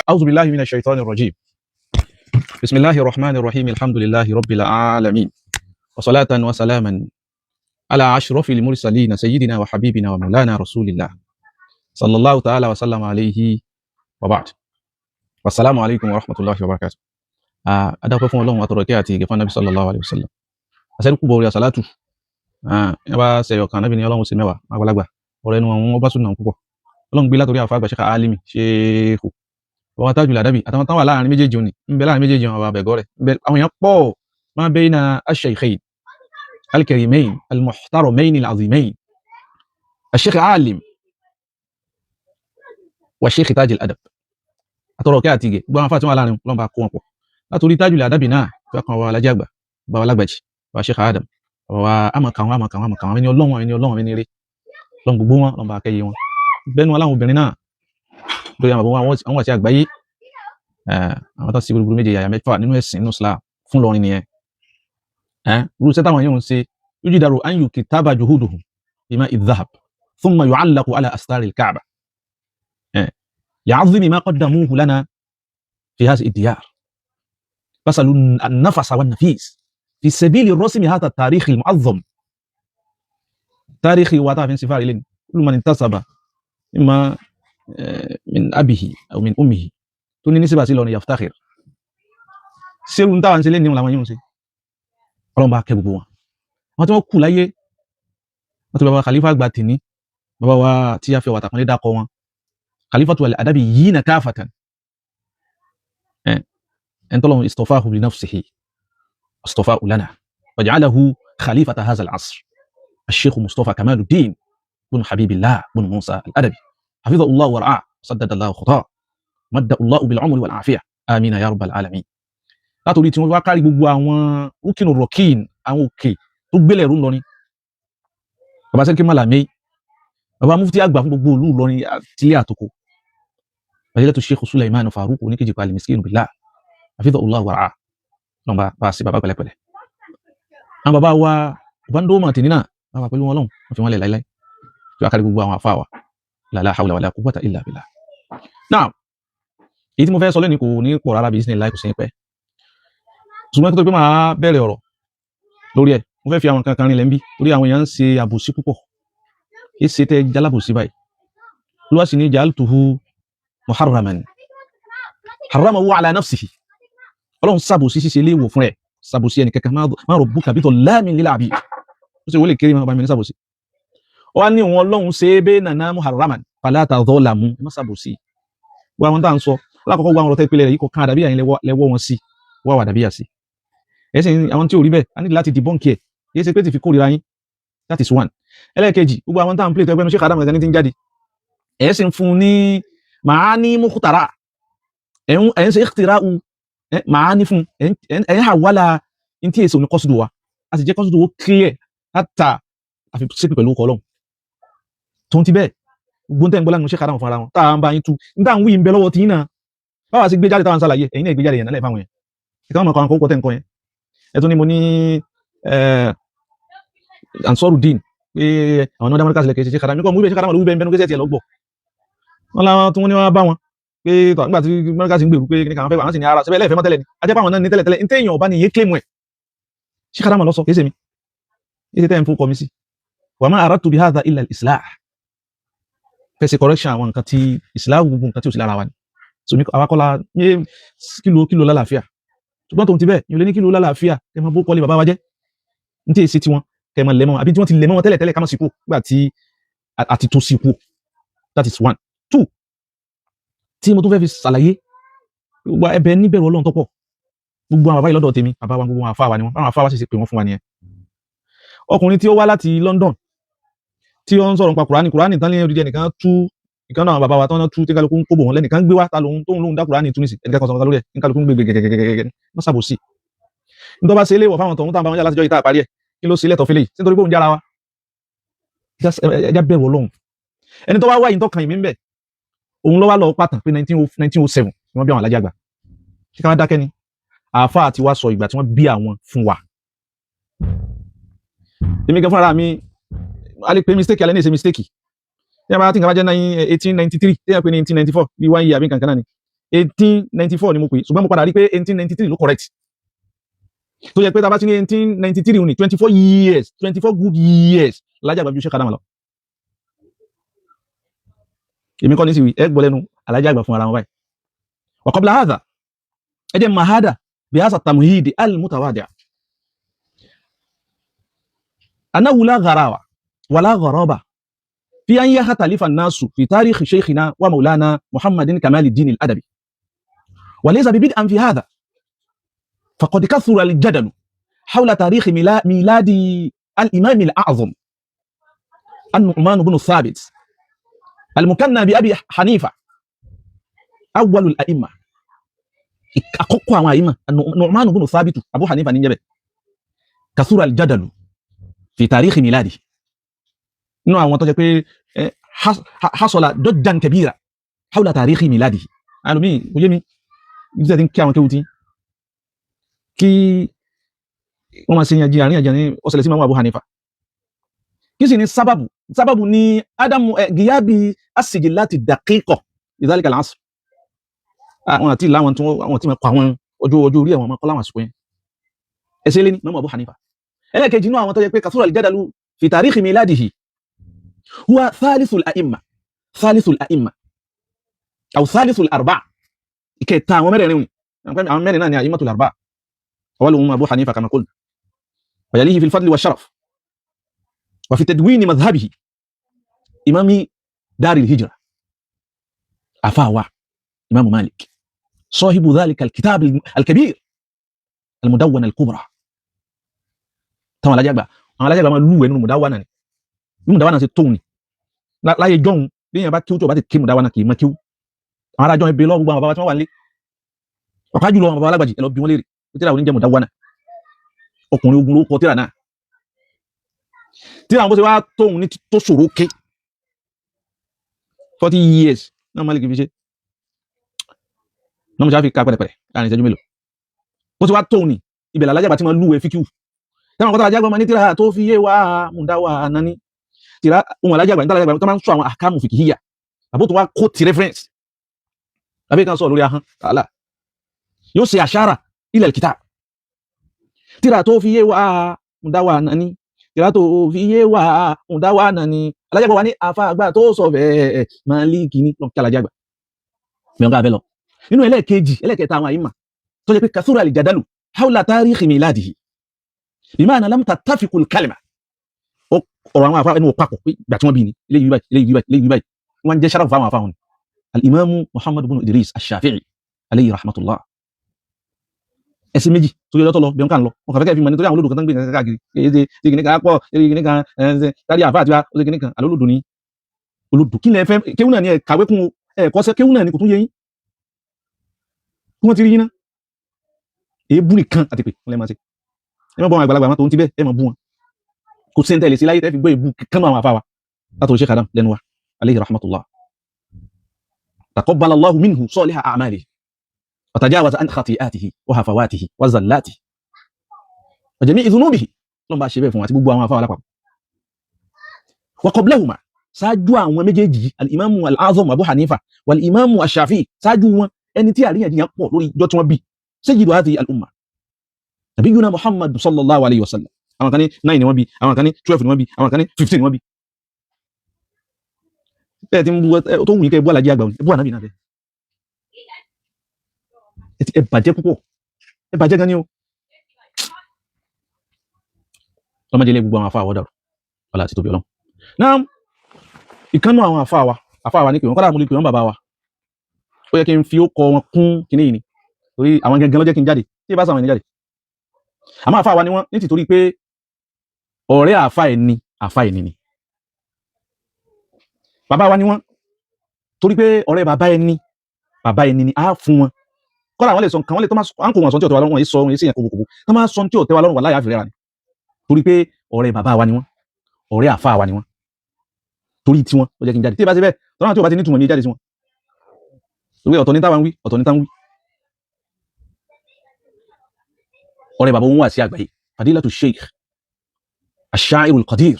أعوذ بالله من الشيطان الرجيم. بسم الله الرحمن الرحيم. الحمد لله رب العالمين، وصلاة وسلاما على أشرف المرسلين سيدنا وحبيبنا ومولانا رسول الله صلى الله تعالى وسلم عليه وبعد. والسلام عليكم ورحمة الله وبركاته. adáwọ̀pẹ́ fún Ọlọ́run àtọ̀rọ̀ ìkẹ́ àti ìgẹ̀ fún Ànábì sallallahu alaihi wasallam. Àṣẹ́dúkú bọ̀ orí àsàlátù ẹ bá ṣe ọ̀kan Ànábì ní Ọlọ́run ṣe mẹ́wàá àgbàlagbà ọ̀rọ̀ ẹnu wọn bá súnà púpọ̀. Ọlọ́run gbé látòrí àfáà àgbà Sheikh Alimi Sheikhu wa Tajul Adabi àtàwọn táwọn láàrin méjèèjì òní ń bẹ láàrin méjèèjì àwọn àbẹ̀gọ́ rẹ̀ àwọn èèyàn pọ̀ ma bayna ash-shaykhayn al-karimayn al-muhtaramayn al-azimayn Sheikh Alim wa Sheikh Tajul Adab. Àtọ̀rọ̀ ìkẹ́ àti ìgẹ̀ gbọ́n àfáà tí wọ́n láàrin Ọlọ́run bá kó wọn pọ̀ látòrí Tajul Adabi náà fẹ́kàn wa alájẹ́ àgbà bá wa lágbàjì bá Sheikh Adam wa àmàkàwọn ẹni Ọlọ́run ẹni rí lọ́n gbogbo wọn lọ́n bá kẹ́yẹ wọn bẹ́nu aláwọn obìnrin náà lórí àwọn àti àgbáyé àwọn tó sì gbogbo méje yàyà mẹ́fà nínú ẹ̀sìn nínú Islam fún lọrin nìyẹn rú sẹ́tà wọn yóò ń ṣe yujidaru an yukitaba juhuduhum bima idh-dhahab thumma yu'allaqu ala astari al-Ka'ba ya'zimi ma qaddamuhu lana fi hadhihi ad-diyar basalu an-nafasa wan-nafis fi sabili rasmi hadha at-tarikh al-mu'azzam تاريخي وطافين سفاري لين كل من انتصب إما من أبيه أو من أمه توني نسبة سيلون يفتخر سيرون تاوان سيلين نيوم لما يونسي ọlọ́run bá kẹ́ gbogbo wọn wọ́n tí wọ́n kù láyé wọ́n tí bàbá khalifa àgbà tìní bàbá wa tí a fi ọ̀wà tàkùnlé dákọ wọn khalifatu al-adabi yina kafatan ẹn tọ́lọ́run istafahu li nafsihi istafahu lana waj'alahu khalifata hadha al-asr الشيخ مصطفى كمال الدين بن حبيب الله بن موسى الأدبي حفظه الله ورعاه سدد الله خطاه مد الله بالعمر والعافية آمين يا رب العالمين. látòrí tí wọ́n wá kárí gbogbo àwọn rúkìnù rọ̀kìn àwọn òkè tó gbélé ẹ̀rú lọ́rin bàbá sẹ́kí Màlàmí bàbá mufti àgbà fún gbogbo olú lọ́rin tílé àtòkò fadilatu Sheikh Sulaiman Faruq oníkejì pàlì miskinu billah حفظه الله ورعاه lọ́nà bá sí bàbá pẹ̀lẹ́pẹ̀lẹ́. àwọn bàbá wa bàbá ń dó mọ̀ tìní náà bàbá pẹ̀lú wọn lọ́hùn wọ́n fi wọ́n lẹ̀ láíláí tí wá kárí gbogbo àwọn àfáà wa la hawla wala quwwata illa billah. Now èyí tí mo fẹ́ sọ lẹ́ni kò ní pọ̀ rárá bí ìsìn láì kò sí pẹ́ ṣùgbọ́n tó pé máa bẹ̀rẹ̀ ọ̀rọ̀ lórí ẹ̀ mo fẹ́ fi àwọn kankan rinlẹ̀ ń bí torí àwọn èèyàn ń ṣe àbòsí púpọ̀ kì í ṣe tẹ́ jalábòsí báyìí lọ́wọ́ sì ní ja'altuhu muharraman harramahu ala nafsihi ọlọ́run ṣàbòsí ṣíṣe léèwọ̀ fún ẹ̀ ṣàbòsí ẹnì kankan ma rabbuka bidhallamin lil abid ó sì wọlé kéré máa bá mi ní sàbòsí ó wá ní òun ọlọ́run ṣe é bẹ́ẹ̀ nàná muharraman fala tadhalamu ẹ má sàbòsí wọ́n àwọn tá à ń sọ lákọ̀ọ́kọ́ gbọ́ àwọn ọ̀rọ̀ tẹ́pẹ́lẹ̀ yìí kò kán àdàbíyà yẹn lẹ́wọ́ wọn sí wọ́n wà àdàbíyà sí ẹ̀sìn àwọn tí ò rí bẹ́ẹ̀ a ní láti debunk ẹ̀ kìí ṣe pé ti fi kórìíra yín that is one. ẹlẹ́ẹ̀kejì gbogbo àwọn tá à ń play tó ẹgbẹ́ nu Sheikh Adam ẹ̀sìn ti ń jáde ẹ̀sìn fún ní màání mukhtara ẹ̀yìn ṣe ikhtira'u màání fún ẹ̀yìn hawala ní tí èsì òní kọ́sùdù wa a sì jẹ́ kọ́sùdù ó clear hátà àfi sípì pẹ̀lú ọkọ̀ ọlọ́run tó ń ti bẹ́ẹ̀ gbóntẹ́ ìgbọ́lá ní Sheikh Adam fún ara wọn táà ń bá yín tú nígbà ń wí ń bẹ lọ́wọ́ tí yín náà báwa sí gbé jáde táwọn sàlàyé ẹ̀yin náà gbé jáde yẹn nálẹ̀ fáwọn yẹn ìkan ọmọ kan kọ́ tẹ́ nǹkan yẹn ẹ̀tún ni mo ní Ansarudeen pé àwọn ọmọdé amẹ́ríkà sílẹ̀ kìí ṣe Sheikh Adam nígbà mú ibẹ̀ Sheikh Adam ló wí bẹ́ẹ̀ kẹ́sẹ̀ tiẹ̀ lọ́gbọ̀ wọn láwọn tí wọ́n ní wọ́n bá wọn pé nígbà tí amẹ́ríkà sì ń gbèrú pé kí ni kàwọn fẹ́ wà wọ́n sì ní ara ṣẹbẹ́ lẹ́ẹ̀fẹ́ mọ́ tẹ́lẹ̀ ni ajẹ́ pàwọn náà ní tẹ́lẹ̀ ní téèyàn ọba ni yé claim ẹ̀ Sheikh Adam lọ sọ kìí ṣe mi ìṣe tẹ́ ń fún kọmísì wa ma aradtu bi hadha illa al-islah pèsè correction àwọn nǹkan tí islam gbogbo nǹkan tí ó sì lára wa ni so mi àwakọ́lá ní kílò lálàáfíà ṣùgbọ́n tó ń ti bẹ́ẹ̀ yóò lé ní kílò lálàáfíà kẹ ma bó kọ́lé bàbá wa jẹ́ ní tí èsì tí wọ́n kẹ ma lẹ́mọ́ àbí tí wọ́n ti lẹ́mọ́ wọn tẹ́lẹ̀ ká má síkú nígbà tí àti tó síkú that is one. Two tí mo tún fẹ́ fi ṣàlàyé gbogbo ẹbẹ níbẹ̀rù Ọlọ́run tó pọ̀ gbogbo àwọn bàbá ìlọ́dọ̀ tèmi bàbá wa gbogbo àwọn afáwa ni wọ́n àwọn afáwa sì ṣe pé wọ́n fún wa nìyẹn ọkùnrin tí ó wá láti London tí ó ń sọ̀rọ̀ nípa kùránì tán lé odidi ẹnìkan tú ìkan náà bàbá wa tán tú tí kálukú ń kóbò wọn lẹ́nìkan gbé wá ta lóhun tóhun lóhun dá kùránì tú nísì ẹnìkan kan sọ̀rọ̀ lórí ẹ̀ ní kálukú ń gbé gẹ́gẹ́gẹ́gẹ́gẹ́ wọ́n sàbòsí nítorí bá ṣe ilé ìwọ̀ fáwọn tọ̀hún táwọn bá wọn jà látijọ́ ìta àparí ẹ̀ kí ló ṣe lẹ́tọ̀ fẹ́lẹ̀ sí nítorí pé òun jára wa ẹjá bẹ̀rù Ọlọ́run ẹni tó wá wáyé tó kàn ìmí ń bẹ̀ òun ló wá lọ pàtàn pé 1907 ni wọ́n bí àwọn alájà àgbà kí ká wá dákẹ́ ni àáfà àti wá sọ ìgbà tí wọ́n bí àwọn fún wa èmi gan fúnra mi a lè pe mistake alẹ́ ní ìṣe mistake tí a bá tí nǹkan bá jẹ́ 1893 tí a pè ní 1894 bí wáyé àbí kankan náà ni 1894 ni mo pè ṣùgbọ́n mo padà rí pé 1893 ló correct tó yẹ pé tá a bá ti ní 1893 ní 24 years 24 good years Alhaji Àgbà ju Sheikh Adam lọ èmi kọ́ ní sí wí ẹ gbọ́ lẹ́nu Alhaji Àgbà fún ara wọn báyìí wa qabla hadha ẹ jẹ́ mahada bi hadha at-tamhid al-mutawadi' annahu la gharawa wala gharaba في أن يختلف الناس في تاريخ شيخنا ومولانا محمد كمال الدين الأدبي وليس ببدء في هذا فقد كثر الجدل حول تاريخ ميلاد الإمام الأعظم النعمان بن ثابت المكنى بأبي حنيفة أول الأئمة أقوى أئمة النعمان بن ثابت أبو حنيفة نينجبه كثر الجدل في تاريخ ميلاده نوع وانتو حصل ضجا كبيرا حول تاريخ ميلاده قالوا مين ويمي يزادين كيان كوتي كي وما سينيا جيراني جاني وصل سيما ابو حنيفه كيسي ني سبب ني عدم غياب السجلات الدقيقه لذلك العصر wọ́n ti la wọ́n ti ma pa wọ́n ojo orí àwọn ma ko la wọ́n àsìkò yẹn ese le ni Imam Abu Hanifa ẹlẹ́kejì nínú àwọn tó jẹ́ pé kasura al-jadalu fi tarikh miladihi هو ثالث الأئمة أو ثالث الأربعة كتا ومرين أمرين أن أئمة الأربعة أولهم أبو حنيفة كما قلنا ويليه في الفضل والشرف وفي تدوين مذهبه إمام دار الهجرة أفاوى إمام مالك صاحب ذلك الكتاب الكبير المدونة الكبرى تمام لا جاء ما لو إنه مدونة mudawana ṣe tóun ni láyé jọ̀hún bí èèyàn bá kí ó tó bá ti ké mudawana kì í mọ kí ó àwọn ará jọ̀hún ẹbí lọ́wọ́ gbogbo àwọn bàbá tí wọ́n wà nílé ọ̀pá jùlọ àwọn bàbá alágbàjì ẹ lọ bí wọ́n léèrè tíra òní jẹ́ mudawana ọkùnrin ogun ló kọ tíra náà tíra àwọn bó ṣe wá tóun ní tó ṣòro ké 40 years náà Malik fi ṣe náà mo ṣe á fi ká pẹ̀lẹ́pẹ̀lẹ́ láàrin ìṣẹ́jú mélòó bó ṣe wá tóun ní ibẹ̀ Alhaji Àgbà tí wọ́n lúwẹ̀ fíkíù táwọn kọ́tà Alhaji Àgbà máa ní tíra tó fi yé wa mudawana ní tira ohun Alhaji Àgbà Alhaji Àgbà tó máa ń sọ àwọn ahkamu fikihiyya àbó tó wá quote reference àbí kan sọ lórí ahọ́n tààlà yóò ṣe àṣàrà ila al-kitab tira tó fi yé wa mudawana ní tira tó fi yé wa mudawana ní Alhaji Àgbà wà ní àfà àgbà tó sọ bẹ́ẹ̀ Maliki ní lọ́n kí Alhaji Àgbà mẹ́wọ́n ká bẹ́ lọ nínú ẹlẹ́kẹta àwọn àyíma tó jẹ́ pé kathura al-jadalu hawla tarikh miladihi bima'na lam tattafiqu al-kalima ọ̀rọ̀ àwọn àfáà ẹnu papọ̀ pé ìgbà tí wọ́n bí ní eléyìí báyìí wọ́n jẹ́ ṣáráfù fáwọn àfáà wọn al-Imam Muhammad ibn Idris al-Shafi'i alayhi rahmatullah ẹsẹ̀ méjì tó yẹ lọ́tọ̀ lọ bí wọ́n kàn lọ wọ́n kàfẹ́kẹ́ fi mọ̀ nítorí àwọn olódò kan tán gbé nǹkan káàkiri èdè ìgbìnìkan pọ̀ ìgbìnìkan tàbí àfáà àti ìgbìnìkan alólòdò ní olódò kí lẹ fẹ́ kéwù náà ní kàwé kún ẹ̀kọ́sẹ́ kéwù náà ní kò tún yé yín kí wọ́n ti rí yín náà èébú nìkan àti pé wọ́n lẹ́ máa ṣe ẹ má bọ́ àwọn àgbàlagbà tó ń ti bẹ́ẹ̀ ẹ má bú wọn kò sí ẹ̀ntẹ́lẹ̀ sí láyé tẹ́ fi gbọ́ ìbú kánú àwọn àfáwà látòrí Sheikh Adam lẹ́nu wa alayhi rahmatullah taqabbala Allahu minhu saliha a'malihi wa tajawaza an khati'atihi wa hafawatihi wa zallatihi wa jami'i dhunubihi lọ́n bá ṣe bẹ́ẹ̀ fún àti gbogbo àwọn àfáwà lápapọ̀ wa qablahuma ṣáájú àwọn méjèèjì al-imamu al-azam Abu Hanifa wal-imamu ash-Shafi'i ṣáájú wọn ẹni tí àríyànjiyàn pọ̀ lórí ìjọ tí wọ́n bí sayyidu hadhihi al-umma nabiyyuna Muhammad sallallahu alayhi wa sallam àwọn kan ní 9 ni wọ́n bí àwọn kan ní 12 ni wọ́n bí àwọn kan ní 15 ni wọ́n bí bẹ́ẹ̀ tí tó wù ní kẹ́ bú Alhaji Àgbà ẹbú ànábì náà bẹ́ ẹ bàjẹ́ púpọ̀ ẹ bàjẹ́ gan ni o lọ́mọdélé gbogbo àwọn àfáà wọ́dàrú wọ́lá àti tóbi Ọlọ́run náà ìkánnú àwọn àfáà wa ní pé wọ́n kọ́lá mú lè pè wọ́n bàbá wa ó yẹ kí n fi ó kọ wọn kún kìíní yìí ni torí àwọn gangan ló jẹ́ kí n jáde tí ìbá sáwọn ẹni jáde àmọ́ àfáà wa ni wọ́n ní tìtorí pé ọ̀rẹ́ àfáà ẹni ni bàbá wa ni wọ́n torí pé ọ̀rẹ́ bàbá ẹni ni a fún wọn kọ́lá àwọn lè sọ nǹkan wọ́n lè tó máa ń kò wọn sọ tí ó tẹ́ wa lọ́rùn wọ́n yìí sọ sí ẹ̀kọ́ gbogbo tó máa sọ tí ó tẹ́ wa lọ́rùn wà láyà fìrẹ́ra ni torí pé ọ̀rẹ́ bàbá wa ni wọ́n ọ̀rẹ́ àfáà wa ni wọ́n torí tí wọ́n ó jẹ́ kí n jáde tí ìbá ṣe bẹ́ẹ̀ tọ́lá tí ó bá ti ní túnmọ̀ ní jáde sí wọn torí ọ̀tọ̀ ní táwọn wí ọ̀tọ̀ ní táwọn wí ọ̀rẹ́ bàbá wọn wà sí àgbáyé fadilatu sheikh ash-sha'ir al-qadir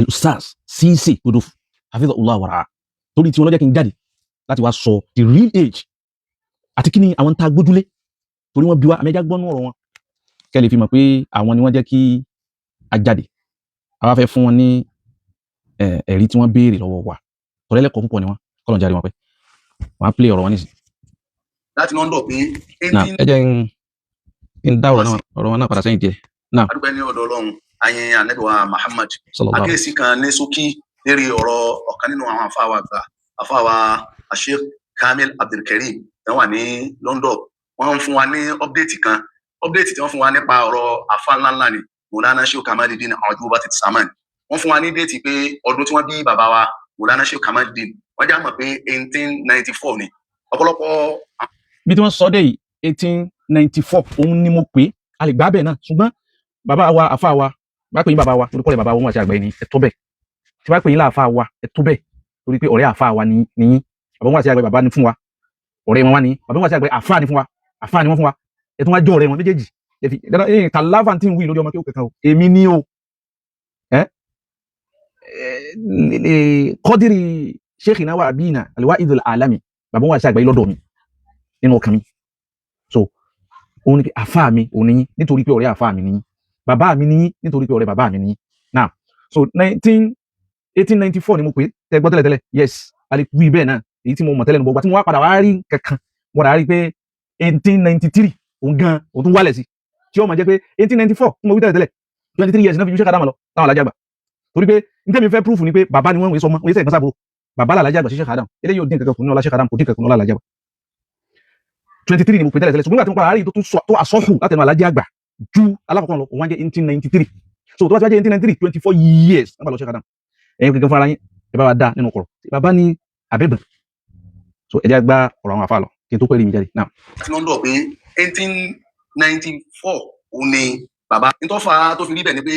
al-ustaz Sisi Odofu hafidhahullah wa ra'ah torí tí wọ́n ló jẹ́ kí n jáde láti wá sọ the real age àti kí ni àwọn tá a gbójúlé torí wọ́n bí wa àmẹ́jà gbọ́nú ọ̀rọ̀ wọn kẹ́ lè fi mọ̀ pé àwọn ni wọ́n jẹ́ kí a jáde àwa fẹ́ fún wọn ní ẹ̀rí tí wọ́n béèrè lọ́wọ́ wa torí ẹlẹ́kọ̀ọ́ púpọ̀ ni wọ́n kọ́lọ̀ jáde wọn pé wọ́n á play ọ̀rọ̀ wọn nísìn. láti London pé ẹ jẹ́ ń dá ọ̀rọ̀ wọn náà padà sẹ́yìn díẹ̀. adúgbò ní ọ̀dọ̀ Ọlọ́run ayin Ànábì wa Muhammad àkíyèsí kan ní ṣókí lérí ọ̀rọ̀ ọ̀kan nínú àwọn àfáwà àgbà àfáwà Sheikh Kamil Abdulkareem wọ́n wà ní London wọ́n ń fún wa ní update kan update tí wọ́n fún wa nípa ọ̀rọ̀ àfá ńláńlá ni Maulana Sheikh Kamaluddin Al-Jubati Saman wọ́n fún wa ní déètì pé ọdún tí wọ́n bí bàbá wa Maulana Sheikh Kamaluddin wọ́n já mọ̀ pé 1894 ni ọ̀pọ̀lọpọ̀. bí tí wọ́n sọ dé yìí 1894 òun ni mo pè é a lè gbá bẹ́ẹ̀ náà ṣùgbọ́n bàbá wa àfá wa bá pè yín bàbá wa orúkọ rẹ̀ bàbá wọn àti àgbà ẹni ẹ tó bẹ́ẹ̀ tí bá pè yín láàfá wa ẹ tó bẹ́ẹ̀ torí pé ọ̀rẹ́ àfá wa ni yín bàbá wọn àti àgbà bàbá ni fún wa ọ̀rẹ́ wọn wá ní bàbá wọn àti àgbà àfá ni fún wa àfá ni wọ́n fún wa ẹ tún wá jọ ọ̀rẹ́ wọn méjèèjì kàláfà tí ń wí lórí ọmọ kí ó kankan o èmi ni o kọ́dírì Sheikhina wa abina al-Wa'id al-Alami bàbá wọn àti àgbà yìí lọ́dọ̀ mi nínú ọkàn mi so òun ni pé àfá mi òun ni yín nítorí pé ọ̀rẹ́ àfá mi ni yín bàbá mi ni yín nítorí pé ọ̀rẹ́ bàbá mi ni yín now so 1894 ni mo pè tẹ́ gbọ́ tẹ́lẹ̀ yes a lè wí bẹ́ẹ̀ náà èyí tí mo mọ̀ tẹ́lẹ̀ nù bọ́gbà tí mo wá padà wá rí kankan mo rà rí pé 1893 òun gan òun tún wálẹ̀ sí tí ó máa jẹ́ pé 1894 tí mo wí tẹ́lẹ̀ 23 years náà fi Sheikh Adam lọ láwọn alájàgbà torí pé n tẹ́mi fẹ́ proof ni pé bàbá ni wọ́n wé sọmọ wọ́n yẹ́ sẹ́yìn kan sábò bàbá làlájàgbà sí Sheikh Adam eléyìí ò dín kankan kùnú ọlá Sheikh Adam kò dín kankan kùnú ọlá alájàgbà 23 ni mo pè tẹ́lẹ̀ ṣùgbọ́n nígbà tí mo padà rí tó àsọ́hù látẹnu alájàgbà ju alákọ̀ọ́kọ́ lọ wọ́n jẹ́ 1893 so tó bá ti wá jẹ́ 1893 24 years nígbà lọ Sheikh Adam ẹ̀yin kankan fún ara yín ẹ bá wa dá nínú kọ̀rọ̀ bàbá ní àbẹ̀bẹ̀ so ẹ jẹ́ gbá ọ̀rọ̀ àwọn àfáà lọ kí n tó pẹ́ rí mi jáde náà. láti London pé 1894 òun ni bàbá nítọ́fà tó fi rí bẹ̀ ni pé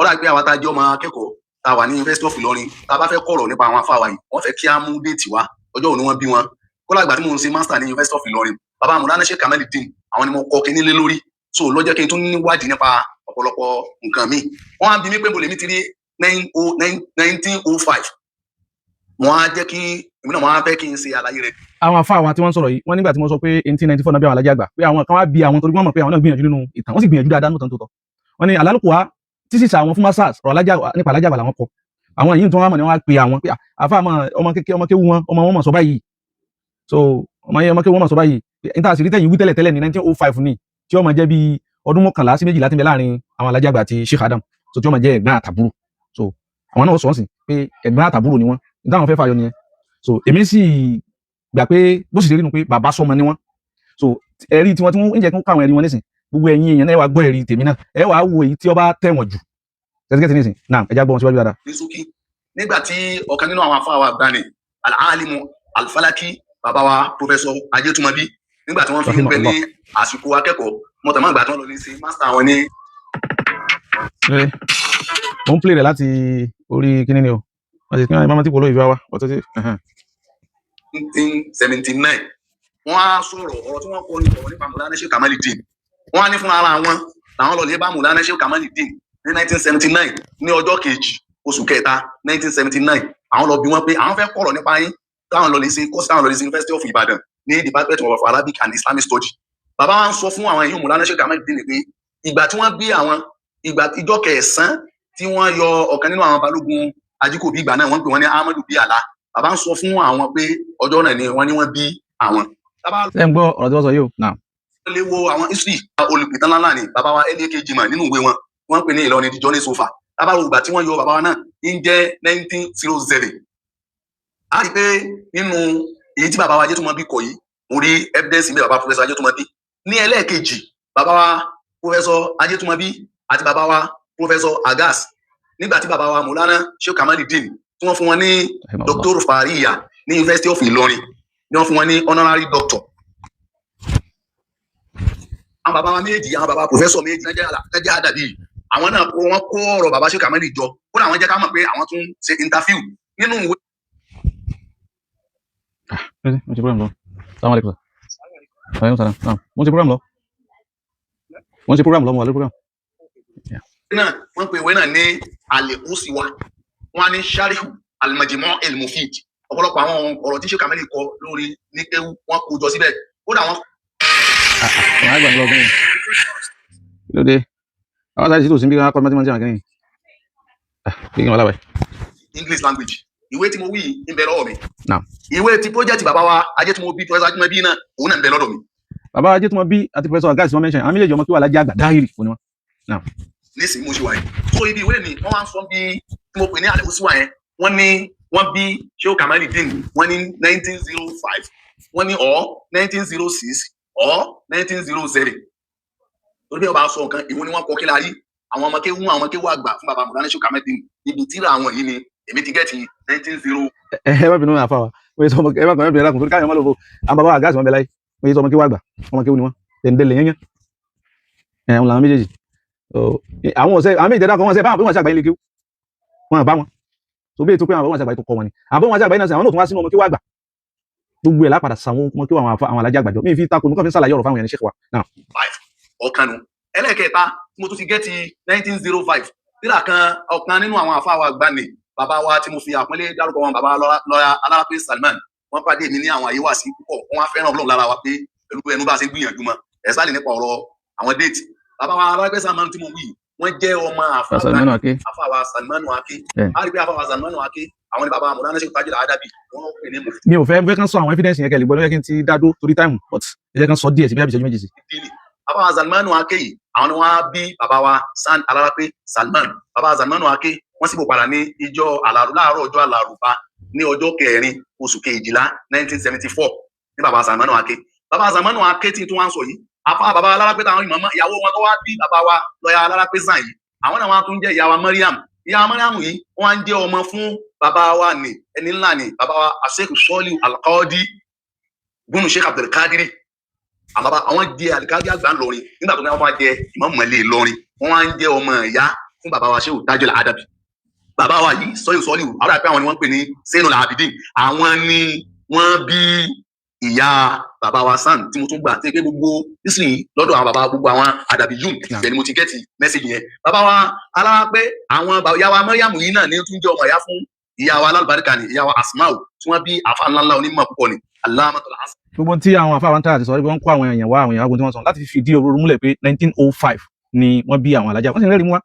ọ̀rọ̀ àgbẹ̀ àwọn atájọ́ ọmọ akẹ́kọ̀ọ́ tá a wà ní University of Ilorin tá a bá fẹ́ kọ̀rọ̀ nípa àwọn àfáà wa yìí wọ́n fẹ́ kí á mú déètì wá ọjọ́ òní wọ́n bí wọn kó lágbà tí mo ń ṣe master ní University of Ilorin bàbá Maulana Sheikh Kamaluddin àwọn ni mo kọ́ kíní lé lórí so lọ́jọ́ kí n tún níwádìí nípa ọ̀pọ̀lọpọ̀ nǹkan mi wọ́n á bi mí pé mo lè mi ti rí 1905 wọ́n á jẹ́ kí èmi náà wọ́n á fẹ́ kí n ṣe àlàyé rẹ̀. àwọn àfáà àwọn tí wọ́n sọ̀rọ̀ yìí wọ́n nígbà tí wọ́n sọ pé 1894 náà bí àwọn alájàgbà pé àwọn kan wá bí àwọn torí wọ́n mọ̀ pé àwọn náà gbìyànjú nínú ìtàn wọ́n sì gbìyànjú dáadáa nínú ìtàn tó tọ́ wọ́n ní àlálùkù wa títí sa àwọn fún masters ọ̀rọ̀ alájàgbà nípa alájàgbà làwọn kọ àwọn yìí tí wọ́n mọ̀ ni wọ́n á pe àwọn pé àfáà ọmọ kéwu wọn ọmọ wọn mọ̀ sọ báyìí so ọmọ kéwu wọn mọ̀ sọ báyìí níta sì rí tẹ̀yìn wí tẹ́lẹ̀ ní 1905 ní tí ó máa jẹ́ bí ọdún 11 sí 12 tí ń bẹ láàrin àwọn alájàgbà àti Sheikh Adam so tí ó máa jẹ́ ẹ̀gbọ́n àtàbúrò so àwọn náà sọ sí pé ẹ̀gbọ́n àtàbúrò ni wọ́n níta àwọn fẹ́ fàyọ nìyẹn so èmi sì gbà pé bó sì ṣe rí nu pé bàbá sọmọ ni wọ́n so ẹ̀rí tiwọn tí wọ́n ń jẹ́ kí káwọn ẹ̀rí wọn nísìn gbogbo ẹ̀yin èèyàn náà wá gbọ́ ẹ̀rí tèmi náà ẹ wàá wo èyí tí ó bá tẹ̀wọ̀n jù gẹ́gẹ́ nísìn náà ẹ já gbọ́ wọn síwájú dáadáa. ní ṣókí nígbà tí ọ̀kan nínú àwọn afáwà gbani al-alimu al-falaki bàbá wa Professor Ajétúmọ̀bí nígbà tí wọ́n fi ń bẹ ní àsìkò akẹ́kọ̀ọ́ mọ̀tàmọ́ àgbà tí wọ́n lọ ní sí master wọn ní. mo ń play rẹ̀ láti orí kíní ni o wọ́n ti kí wọ́n máa ti polówó ìfẹ́ wa wọ́n ti 1979 wọ́n á sọ̀rọ̀ ọ̀rọ̀ tí wọ́n kọ́ nípa Maulana Sheikh Kamaluddin wọ́n á ní fún ara wọn làwọn lọ lè bá Maulana Sheikh Kamaluddin ní 1979 ní ọjọ́ kejì oṣù kẹta 1979 àwọn lọ bí wọ́n pé àwọn fẹ́ kọ̀rọ̀ nípa yín táwọn lọ lè ṣe kọ́sí táwọn lọ lè ṣe University of Ibadan ní Department of Arabic and Islamic Study bàbá wa ń sọ fún àwọn èèyàn Maulana Sheikh Kamaluddin pé ìgbà tí wọ́n bí àwọn ìjọ kẹsàn-án tí wọ́n yọ ọ̀kan nínú àwọn balógun Ajíkòbí ìgbà náà wọ́n pè wọ́n ní Ahmadu Biala bàbá ń sọ fún àwọn pé ọjọ́ náà ni wọ́n bí àwọn. ṣé ń gbọ́ ọ̀rọ̀ tí wọ́n sọ yìí o náà. wọ́n lè wo àwọn history olùpìtàn ńláńlá ni bàbá wa L.A.K. Jimoh nínú ìwé wọn wọ́n pè ní Ìlọrin the journey so far bàbá wo ìgbà tí wọ́n yọ bàbá wa náà ń jẹ́ 1900. a rí pé nínú èyí tí bàbá wa Ajétúmọ̀bí kọ yìí mo rí evidence bí bàbá Professor Ajétúmọ̀bí ní ẹlẹ́ẹ̀kejì bàbá wa Professor Ajétúmọ̀bí àti bàbá wa Professor Agas nígbà tí bàbá wa Maulana Sheikh Kamaluddin tí wọ́n fún wọn ní Dr. Fariya ní University of Ilorin ni wọ́n fún wọn ní honorary doctor. àwọn bàbá wa méjì àwọn bàbá professor méjì náà jẹ́ àdàbí àwọn náà wọ́n kó ọ̀rọ̀ bàbá Sheikh Kamaluddin jọ kó àwọn jẹ́ ká mọ̀ pé àwọn tún ṣe interview nínú ìwé. mo ti program lọ salaam aleykum mo ti program lọ mo wà lórí program. náà wọ́n pe ìwé náà ní al-Usiwa wọ́n á ní sharihu al-Majmu' al-Mufid ọ̀pọ̀lọpọ̀ àwọn ọ̀rọ̀ tí Sheikh Kamali kọ lórí ní kéwú wọ́n kó jọ síbẹ̀ kódà wọ́n. lóde àwọn sáà sí tòsí bí wọn kọ́ mọ́tí wọn kẹ́yìn kí ni wọn lábẹ́. English language ìwé tí mo wí ń bẹ lọ́wọ́ mi. ìwé ti project bàbá wa Ajétúmọ̀bí Professor Ajétúmọ̀bí náà òun náà ń bẹ lọ́dọ̀ mi. bàbá Ajétúmọ̀bí àti Professor Agas wọn mention àwọn méjèèjì ọmọ kí wà lájẹ àgbà dáhìrì fún wọn. nísìnyí mo ṣe wáyé so ibi ìwé ni wọ́n wá ń sọ bí tí mo pè ní àlẹ́ òsínwá yẹn wọ́n ní wọ́n bí Sheikh Kamali Deen wọ́n ní 1905 wọ́n ní or 1906 or 1900 torí bí wọ́n bá sọ nǹkan ìwọ ni wọ́n kọ kí la rí àwọn ọmọ kéwú àgbà fún bàbá Mọ̀lánà Sheikh Kamali Deen ibi tíra àwọn yìí ni èmi ti gẹ́ẹ̀tì 1900. ẹ má bínú àfa wa wọ́n sọ ẹ má kàn mẹ́bìnrin lákùn torí káyọ̀ mọ́lòfo àwọn bàbá Agas wọn bẹ láyé wọ́n sọ ọmọ kéwú àgbà ọmọ kéwú ni wọ́n tẹ̀ǹdẹ̀lẹ̀ yẹn yẹn làwọn méjèèjì àwọn ọ̀sẹ̀ àwọn méjèèjì dákọ̀ wọn ṣe báwọn pé wọ́n ṣàgbà ilé kéwú wọn bá wọn tó bí ètò pé àwọn ṣàgbà tó kọ wọn ni àwọn wọn ṣàgbà iná sí àwọn náà tún wá sínú ọmọ kéwú àgbà gbogbo ẹ̀ lápadà sàwọn ọmọ kéwú àwọn alájà àgbàjọ mi fi takò nǹkan fi ń sàlàyé ọ̀rọ̀ fáwọn èèyàn Sheikh wa náà. ọ̀kanu ẹlẹ́kẹ̀ẹ́ta tí mo tún ti gẹ́ẹ̀tì 1905 tíra kan ọ̀kan nínú àwọn àfáà wa gbani bàbá wa tí mo fi àpọ́nlé dárúkọ wọn bàbá lọ́yà Alárápé Salman wọ́n pàdé mi ní àwọn àyè wá sí púpọ̀ wọ́n á fẹ́ràn Ọlọ́run lára wa pé pẹ̀lú ẹnu bá ṣe gbìyànjú mọ́ ẹ̀ sáà lè nípa ọ̀rọ̀ àwọn déètì bàbá wa Alárápé Salman tí mo wí wọ́n jẹ́ ọmọ àfáà wa Salman Ake á rí pé àfáà wa Salman Ake àwọn ni bàbá Mọ̀lánà Sheikh Tajul Adabi wọ́n pè ní mi ò fẹ́ kán sọ àwọn evidence yẹn kẹ́lẹ́ gbọ́dọ̀ yẹ kí n ti dá dó torí táìmù but ẹ jẹ́ kán sọ díẹ̀ sí bí àbíṣẹ́jú méjì sí. bàbá wa Salman Ake yìí àwọn ni wọ́n á bí bàbá wa Alárápé Salman bàbá Salman Ake wọ́n sì bò padà ní láàárọ̀ ọjọ́ Alárùbá ní ọjọ́ kẹrin oṣù kejìlá 1974 ní bàbá Salman Ake bàbá Salman Ake tí wọ́n sọ yìí àfa bàbá Alárápé táwọn ìyàwó wọn tó wá bí bàbá wa lọ́yà Alárápé sàn yìí àwọn náà wọ́n tún jẹ́ ìyá wa Mariam yìí wọ́n ń jẹ́ ọmọ fún bàbá wa ní ẹni ńlá ní bàbá wa Sheikh Soliu Al-Qadi bunu Sheikh Abdul Qadir àwọn jẹ́ Al-Qadi àgbà ńlọrin nígbà tó ní wọ́n máa jẹ Imam Mọ̀lẹ́ Ìlọrin wọ́n wá ń jẹ́ ọmọ ìyá fún bàbá wa Sheikh Tajul Adabi bàbá wa yìí Soliu àwọn àpẹ àwọn ni wọ́n ń pè ní Zainul Abidin àwọn ni wọ́n bí ìyá bàbá wa San tí mo tún gbà tí pé gbogbo nísìnyí lọ́dọ̀ àwọn bàbá gbogbo àwọn Adabi yùn bẹ́ẹ̀ ni mo ti gẹ́ẹ̀tì mẹ́sẹ̀gì yẹn bàbá wa Alárápé àwọn ìyá wa Mariam yìí náà ní tún jẹ́ ọmọ ìyá fún ìyá wa alálùbáríkà ni ìyá wa Asmau tí wọ́n bí àfa ńláńlá onímọ̀ púpọ̀ ni Allamatul Asr. gbogbo tí àwọn àfa wa ń tà àti sọ wípé wọ́n kó àwọn èèyàn wá tí wọ́n sọ láti fi ìdí òru múlẹ̀ pé 1905 ni wọ́n bí àwọn alájà wọ́n sì ń rẹ́rìí mú wa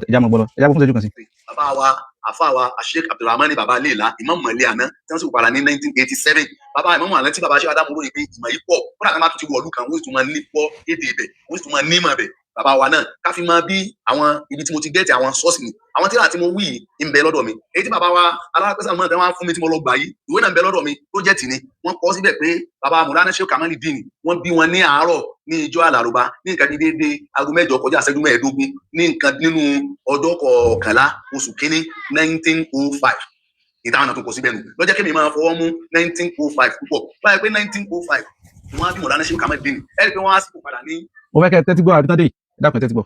ẹja mọ̀ gbọ́dọ̀ ẹja kó fún ṣẹ́jú kan sí. bàbá wa àfa wa Sheikh Abdulrahman baba Leela Imam Mọ̀lẹ́ àná tí wọ́n sì padà ní 1987 bàbá Imam àná tí bàbá Sheikh Adamu ròyìn pé ìmọ̀ yìí pọ̀ kódà kan bá tún ti wọ̀lú kan wọ́n sì tún máa ní pọ̀ èdè ibẹ̀ wọ́n sì tún máa ní ìmọ̀ ibẹ̀ bàbá wa náà ká fi máa bí àwọn ibi tí mo ti gẹ́ẹ̀tì àwọn sọ́ọ̀sì ni àwọn tíra tí mo wí ń bẹ lọ́dọ̀ mi èyí tí bàbá wa Alárápé Salman tí wọ́n fún mi tí mo lọ gbà yìí ìwé náà ń bẹ lọ́dọ̀ mi pírójẹ́tì ni wọ́n kọ síbẹ̀ pé bàbá Mọ̀lánà Sheikh Kamali Deen wọ́n bí wọn ní àárọ̀ ní ìjọ Alárùbá ní nǹkan ní déédéé aago 7 kọjá ìṣẹ́jú 15 ní nǹkan nínú ọjọ́ kọkànlá oṣù kínní 1905 ìdáhùn náà tó kọ síbẹ̀ nù lọ́jọ́ kémi máa fọwọ́ mú 1905 púpọ̀ báyìí pé 1905 wọ́n á bí Mọ̀lánà Sheikh Kamali Deen ẹ̀rí pé wọ́n á sì kó padà ní. mo fẹ́ kẹ́ tẹ́tí gbọ́ àbí tán dé dákun tẹ́tí gbọ́.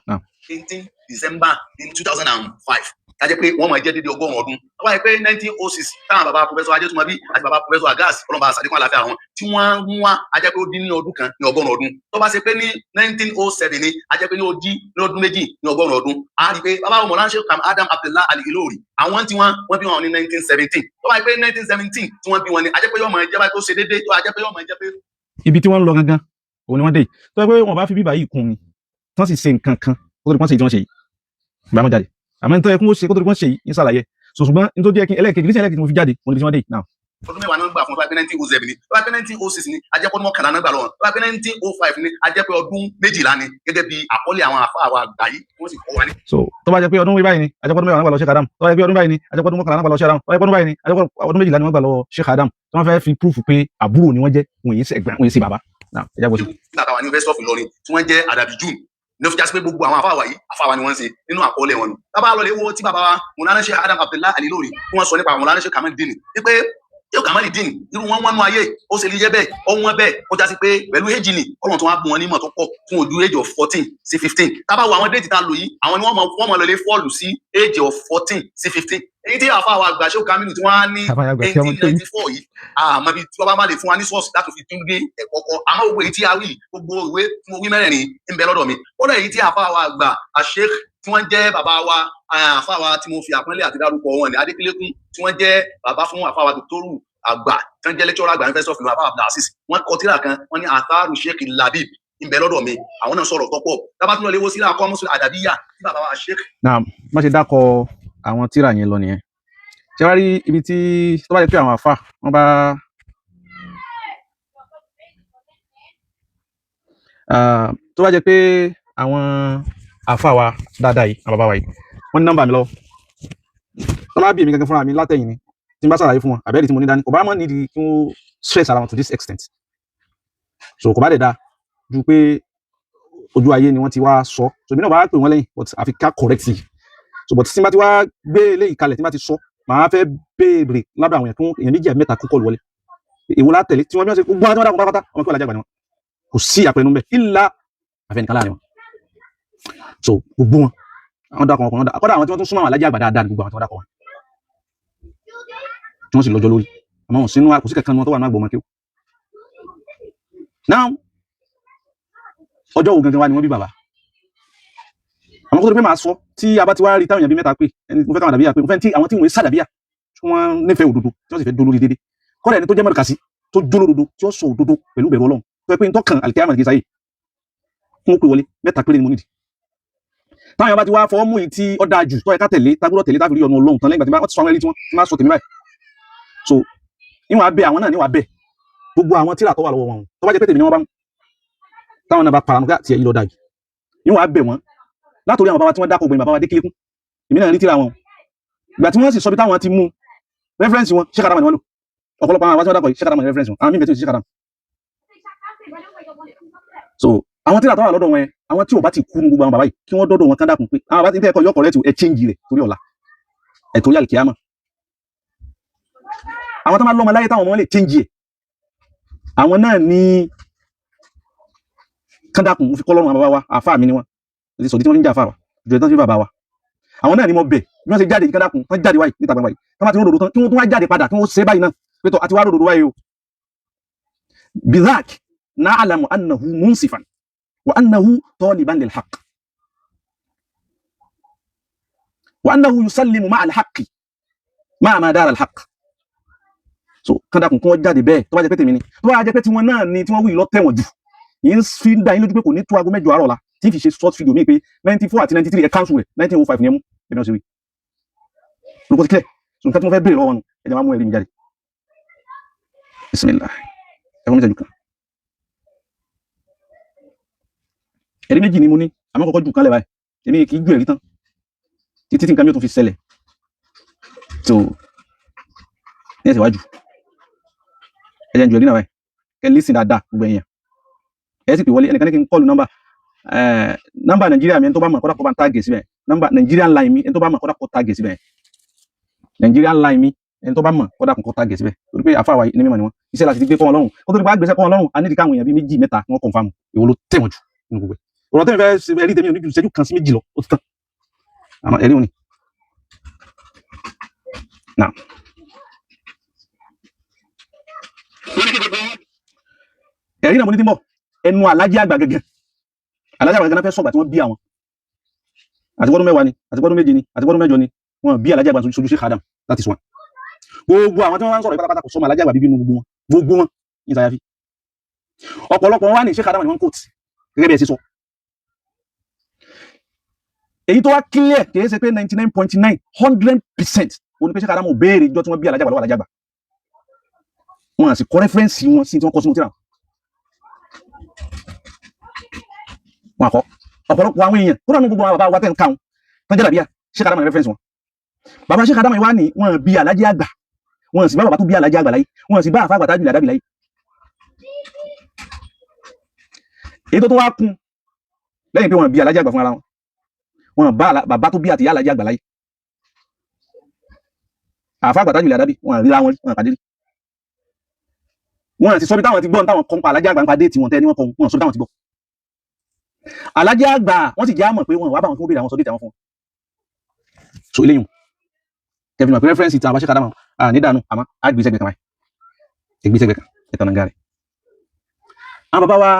18 December 2005 kájẹ́ pé wọ́n máa jẹ́ dédé 100 ọdún wọ́n wáyé pé 1906 táwọn bàbá Professor Ajétúmọ̀bí àti bàbá Professor Agas ọlọ́ba àṣàdékùn àlàáfíà wọn tí wọ́n ń wá ajẹ́ pé ó dín ní ọdún kan ní 100 ọdún tó bá ṣe pé ní 1907 ni ajẹ́ pé ní ó dín ní ọdún méjì ní 100 ọdún a rí i pé bàbá Mọ̀lánà Sheikh Adam Abdullah Al-Ilori àwọn tí wọ́n bí wọn ní 1917 tó wáyé pé 1917 tí wọ́n bí wọn ni ajẹ́ pé yóò máa jẹ́ báyìí tó ṣe dédé tó ajẹ́ pé yóò máa jẹ́ pé. ibi tí wọ́n ń lọ gangan òun ni wọ́n dé tó yẹ pé wọ́n bá fi bíbá yìí kún un tí wọ́n sì ṣe nǹkan kan kó tó di wọ́n ṣe tí wọ́n ṣe yìí ìgbà wọn jáde àmọ́ nítorí ẹkún ó ṣe kó tó di wọ́n ṣe yìí ń ṣàlàyé ṣùgbọ́n nítorí jẹ́ kí ẹlẹ́ẹ̀kejì tí mo fi jáde mo ní tí wọ́n dé náà. ọdún mẹ́wàá náà gbà fún ọdún 1907 ni ọdún 1906 ni ajẹ́pọ̀ ọdún mọ́kànlá náà gbà lọ́wọ́ ọdún 1905 ni ajẹ́pọ̀ ọdún 12 ni gẹ́gẹ́ bí àkọlé àwọn àfa àwọn àgbà yìí wọ́n sì kọ́ wa ní. so tó bá jẹ́ pé ọdún báyìí ni ajẹ́pọ̀ ọdún mẹ́wàá náà gbà lọ Sheikh Adam tó bá jẹ́ pé ọdún báyìí ni ajẹ́pọ̀ ọdún mọ́kànlá náà gbà lọ Sheikh Adam tó bá jẹ́ pé ọdún báyìí ni ajẹ́pọ̀ ọdún 12 ni wọ́n gbà lọ Sheikh Adam tí wọ́n fẹ́ fi proof pé àbúrò ni wọ́n jẹ́ wọn yìí ṣẹ̀gbọ́n wọn yìí ṣe bàbá náà ẹ̀já gbọ́sí. nígbà táwa ní University of Ilorin tí wọ́n jẹ́ Adabi June ní ó fi jásí pé gbogbo àwọn àfáwà yìí àfáwà ni wọ́n ń ṣe nínú àkọọ́lẹ̀ wọn nù tábà lọ lè wo tí bàbá wa Mọ̀lánà Sheikh Adam Abdullah Al-Ilori tí wọ́n sọ nípa Mọ̀lánà Sheikh Kamali Deen wípé Sheikh Kamali Deen irú wọn wọnú ayé ó ṣe lè jẹ́ bẹ́ẹ̀ ọwọ́n bẹ́ẹ̀ ó jásí pé pẹ̀lú èjì ni ọlọ́run tó wá bùn wọn nímọ̀ tó pọ̀ fún ojú age of 14 sí 15 tábà wo àwọn déètì tá a lò yìí àwọn ni wọ́n mọ̀ lọ lè fọ́ọ̀lù sí age of 14 sí 15 èyí tí àfáwà àgbà Sheikh Kamilu tí wọ́n á ní 1894 yìí àmọ́ bí tí wọ́n bá má lè fún wa ní sọ́ọ̀sì láti fi tún gbé ẹ̀kọ́ kọ́ àmọ́ gbogbo èyí tí a wí gbogbo ìwé tí mo wí mẹ́rẹ̀ẹ̀rin ń bẹ lọ́dọ̀ mi ó lọ èyí tí àfáwà àgbà Sheikh tí wọ́n jẹ́ bàbá wa àfáwà tí mo fi àpọ́nlé àti dárúkọ wọn ní Adékúnlékún tí wọ́n jẹ́ bàbá fún àfáwà Dòkítọ́rù àgbà tán jẹ́ lecturer àgbà University of Ilorin àbá Abdulaziz wọ́n kọ tírà kan wọ́n ní atharu Sheikh Labib ń bẹ lọ́dọ̀ mi àwọn náà sọ̀rọ̀ tọ́pọ̀ tábà tún lọ léwó síra Qamusul Adabiyya tí bàbá wa Sheikh. Naam, má ṣe dákọ àwọn tírà yẹn lọ nìyẹn. Ṣé wá rí ibi tí tó bá jẹ́ pé àwọn àfà wọ́n bá tó bá jẹ́ pé àwọn àfà wa dáadáa yìí àwọn bàbá wa yìí wọ́n ní nọ́mbà mi lọ tó bá bí èmi gẹ́gẹ́ fúnra mi látẹ̀yìn ni tí n bá ṣàlàyé fún wọn àbẹ́rẹ́ tí mo ní dání kò bá mọ̀ nídìí kí wọ́n stress ara wọn to this extent, so kò bá dẹ̀ da ju pé ojú ayé ni wọ́n ti wá sọ so èmi náà bá pè wọ́n lẹ́yìn but àfi ká correctly so but tí n bá ti wá gbé eléyìí kalẹ̀ tí n bá ti sọ màá fẹ́ béèrè lábẹ́ àwọn èèyàn méjì àbí mẹ́ta kó kọlù wọlé èwo látẹ̀lé tí wọ́n bí wọ́n ṣe gbogbo àwọn tí wọ́n dákun pátápátá ọmọ kí wọ́n lajà gbà ni wọn kò sí àpẹnu bẹ́ẹ̀ ìlà àfẹnìkan láàrin wọn so gbogbo wọn àwọn dákun ọkùnrin wọn akọ́dà àwọn tí wọ́n tún súnmọ́ àwọn alájà àgbà dáadáa ní gbogbo àwọn tí wọ́n dákun wọn tí wọ́n sì lọ́jọ́ lórí àmọ́ wọn sínú kò sí kankan wọn tó wà náà gbọmọ kí ó now ọjọ́ wo gangan wá ni wọ́n bí bàbá àmọ́ kó tó di pé màá sọ tí a bá ti wá rí táwọn èèyàn bí mẹ́ta pé ẹni mo fẹ́ káwọn dàbíyà pé mo fẹ́ tí àwọn tí wọ́n sàdàbíyà tí wọ́n nífẹ̀ẹ́ òdodo tí wọ́n sì fẹ́ dó lórí dédé kọ́dà ẹni tó jẹ́ mọ́rìkàsí tó jó lódodo tí ó sọ òdodo pẹ̀lú bẹ̀rù Ọlọ́run tó yẹ pé nítorí kan àlìkẹ́yàmọ̀ kì í sáyé fún ó pè wọlé mẹ́ta péré ni mo nídìí táwọn èèyàn bá ti wá fọwọ́ mú yìí tí ó dáa jù tó yẹ ká tẹ̀lé tágbúrò tẹ̀lé táfi rí ọ̀nà Ọlọ́run tán lẹ́yìn ìgbà tí wọ́n ti sọ àwọn ẹrí tí wọ́n máa sọ tèmi báyìí so níwọ̀n abẹ́ àwọn náà níwọ̀n abẹ́ gbogbo àwọn tíra tó wà lọ́wọ́ wọn tó bá jẹ́ pé tèmi ni wọ́n bá mú táwọn náà bá para nǹkan àti ẹ̀yìn lọ dáa jù níwọ̀n abẹ́ wọn látòrí àwọn bàbá tí wọ́n dákọ̀ gbẹ̀yìn bàbá wa dékìlẹ́kùn èmi náà rí tíra wọn ìgbà tí wọ́n sì sọ bí táwọn ti mú rẹ́fẹ́rẹ́nsì wọn Sheikh Adama ni wọ́n lò ọ̀pọ̀lọpọ̀ àwọn tí wọ́n dákọ̀ Sheikh Adama ni rẹ́fẹ́rẹ́nsì wọn àwọn mímẹ́ tí ó sì Sheikh Adama so àwọn tíra tó wà lọ́dọ̀ wọn àwọn tí ò bá ti kú ní gbogbo àwọn bàbá yìí kí wọ́n dọ́dọ̀ wọn kán dákun pé àwọn bá ti ń tẹ́ ẹ̀kọ́ yọkọ̀ rẹ̀ tó ẹ̀ change rẹ̀ torí ọ̀la ẹ̀ torí àlìkíyàmọ̀ àwọn tó máa lọ́mọ láyé táwọn ọmọ lè change ẹ̀ àwọn náà ní kán dákun mo fi kọ́ lọ́rùn àwọn bàbá wa àfáà mi ni wọ́n ti sọ̀dí tí wọ́n ń jà àfáà wa ìjọ tán sí bàbá wa àwọn náà ni mo bẹ̀ bí wọ́n ṣe jáde kán dákun tán jáde wáyé níta gbangba yìí tán bá ti ròdòdó tán kí wọ́n tún wá jáde padà kí wọ́n ṣe báyìí náà pé tọ́ àti wá ròdòdó wáyé o bizak na'lamu annahu munsifan wa annahu taliban lil haqq wa annahu yusallimu ma'a al haqqi ma'a ma dara al haqq so kán dákun kí wọ́n jáde bẹ́ẹ̀ tó bá jẹ́ pé tèmi ni tó bá jẹ́ pé tí wọ́n náà ni tí wọ́n wí lọ tẹ̀wọ̀n jù yìí ń fi ń dá yín lójú pé kò ní tó aago 8 àárọ̀ la tí fi ṣe short video mi pé 94 àti 93 ẹ̀ cancel rẹ̀ 1905 ni ẹ mú ẹ̀dá ṣe rí lóko ti kílẹ̀ so nǹkan tí wọ́n fẹ́ bèèrè lọ́wọ́ wọn ẹ̀dá máa mú ẹ̀rí mi jáde bismillah ẹ̀kọ́ mi ṣẹ́jú kan ẹ̀rí méjì ni mo ní àmọ́ kọ́kọ́ jù kálẹ̀ báyìí èmi kì í ju ẹ̀rí tán títí tí nǹkan mi ò tún fi ṣẹlẹ̀ so ní ẹ̀sẹ̀ wájú ẹ̀jẹ̀ ń ju ẹ̀rí náà báyìí kẹ́ lísìn dáadáa gbogbo ẹ̀yàn ẹ̀ sì pè wọlé ẹnìkan ní kí n kọlù nọ́mbà Nàìjíríà mi ẹni tó bá mọ̀ kọ́dà kọ́ bá ń táàgì síbẹ̀ nọ́mbà Nigerian line mi ẹni tó bá mọ̀ kọ́dà kọ́ táàgì síbẹ̀ Nigerian line mi ẹni tó bá mọ̀ kọ́dà kọ́ táàgì síbẹ̀ torí pé àfáà wa ní mímọ̀ ni wọ́n iṣẹ́ láti gbé kọ́ wọn lọ́rùn kó tó nípa gbèsè kọ́ wọn lọ́rùn a nídìí káwọn èèyàn bíi méjì mẹ́ta wọ́n confirm èwo ló tẹ̀wọ̀n jù nínú gbogbo ọ̀rọ̀ tẹ́mi fẹ́ rí tèmi ò ní ju ìṣẹ́jú kan sí méjì lọ ó ti tán àmọ́ ẹ̀rí òní náà ẹ̀rí náà mo ní tí ń bọ̀ ẹnu alájí àgbà gẹ́gẹ́ alájí àgbà gẹ́gẹ́ fẹ́ sọ̀gbà tí wọ́n bí àwọn àti gbọ́dún mẹ́wàá ni àti gbọ́dún méje ni àti gbọ́dún mẹ́jọ ni wọ́n bí alájí àgbà sojú Sheikh Adam láti sùn gbogbo àwọn tí wọ́n wá ń sọ̀rọ̀ pátápátá kò sọmọ alájí àgbà bíbí inú gbogbo wọn ní ìsàyàfi ọ̀pọ̀lọpọ̀ wọn wá ní Sheikh Adam ni wọ́n kò tì gẹ́gẹ́ bí ẹ ṣe sọ èyí tó wá clear kìí ṣe pé 99.9 100% òní pé Sheikh Adam ò béèrè ìjọ tí wọ́n bí alájí àgbà lọ́wọ́ alájí àgbà wọn àti kọ rẹ́fẹ́rẹ́nsì wọn sí tí wọ́n kọ sínú tíra wọn àkọ́ ọ̀pọ̀lọpọ̀ àwọn èèyàn tó dánú gbogbo àwọn bàbá wa tẹ́ ń káwọn tán jẹ́ dàbíyà Sheikh Adam rẹ́fẹ́rẹ́nsì wọn bàbá Sheikh Adam wá ní wọn bí alájí àgbà wọn sì bá bàbá tó bí alájí àgbà láyé wọn sì bá àfáà àgbàtà jùlọ àdábì láyé èyí tó wá kún lẹ́yìn pé wọn bí alájí àgbà fún ara wọn bá bàbá tó bí àti ìyá alájí àgbà láyé àfáà àgbàtà jùlọ àdábì wọn ríra wọn kàdé rí wọn ti sọ bí táwọn ti gbọ́ táwọn kan pa alájí àgbà ń pa déètì wọn tẹ́ ní wọn kọ wọn sọ bí táwọn ti gbọ́ alájí àgbà wọn sì já mọ̀ pé wọn wá bá wọn kí wọ́n béèrè àwọn sọ déètì àwọn fún wọn so eléyìí kẹfì mọ̀ pé rẹ́fẹ́rẹ́nsì tí a bá Sheikh Adam ní dànù àmọ́ àgbésẹ̀gbẹ̀ kan báyìí ìgbésẹ̀gbẹ̀ kan ẹ̀tọ́nà gàrẹ̀ àwọn bàbá wa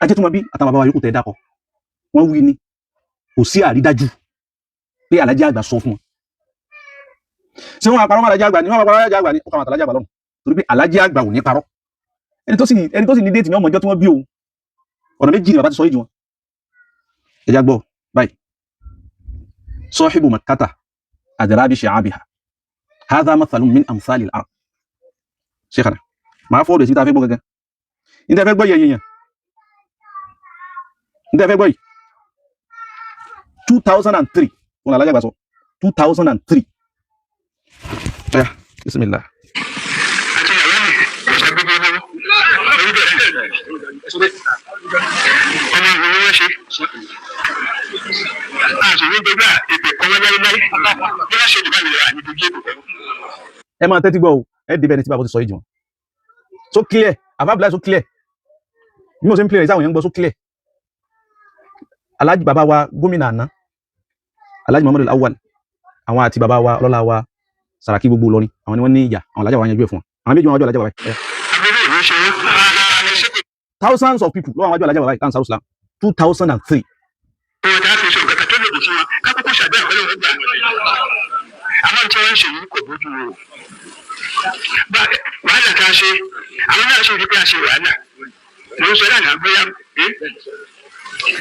Ajétúmọ̀bí àtàwọn bàbá wa yòókù tẹ́ dákọ̀ wọ́n wí ni kò sí àrídájú pé alájí àgbà sọ fún wọn ṣé wọn àpárọ̀ alájí àgbà ni wọn àpárọ̀ alájí àgbà ni ó kàwọn àtàlájí àgbà lọ́rùn torí pé alájí àgbà ò ní parọ́ ẹni tó sì ní déètì ní ọmọ ọjọ́ tí wọ́n bí òun ọ̀nà méjì ni bàbá ti sọ yìí jù wọn ẹjá gbọ́ báyìí صاحب مكة أدرى بشعابها هذا مثل من أمثال الأرض شيخنا ما فوق دي تافي بوغا انت فاك باي يين انت فاك باي 2003 ولا لا جابا 2003 بسم الله ẹ máa tẹ́tí gbọ́ o ẹ dìbẹ̀ ní tí bàbá ti sọ yìí jù wọn so clear àbábìlá so clear bí mo ṣe ń play rẹ̀ sáwọn èèyàn gbọ́ so clear alájì bàbá wa gómìnà àná alájì Muhammadu Awwal àwọn àti bàbá wa ọlọ́lá wa Sàràkí gbogbo Ìlọrin àwọn ni wọ́n ní ìyà àwọn alájà wa yanjú ẹ̀ fún wọn àwọn méjì wọn wájú alájà bàbá yìí thousands of people lọ́wọ́ wájú alájà bàbá yìí láǹsà Islam 2003 àwọn tí wọ́n ń ṣe yìí kò bójú o wàhálà tá a ṣe àwọn náà ṣe wípé a ṣe wàhálà mo ń sọ láàrín àgbéyà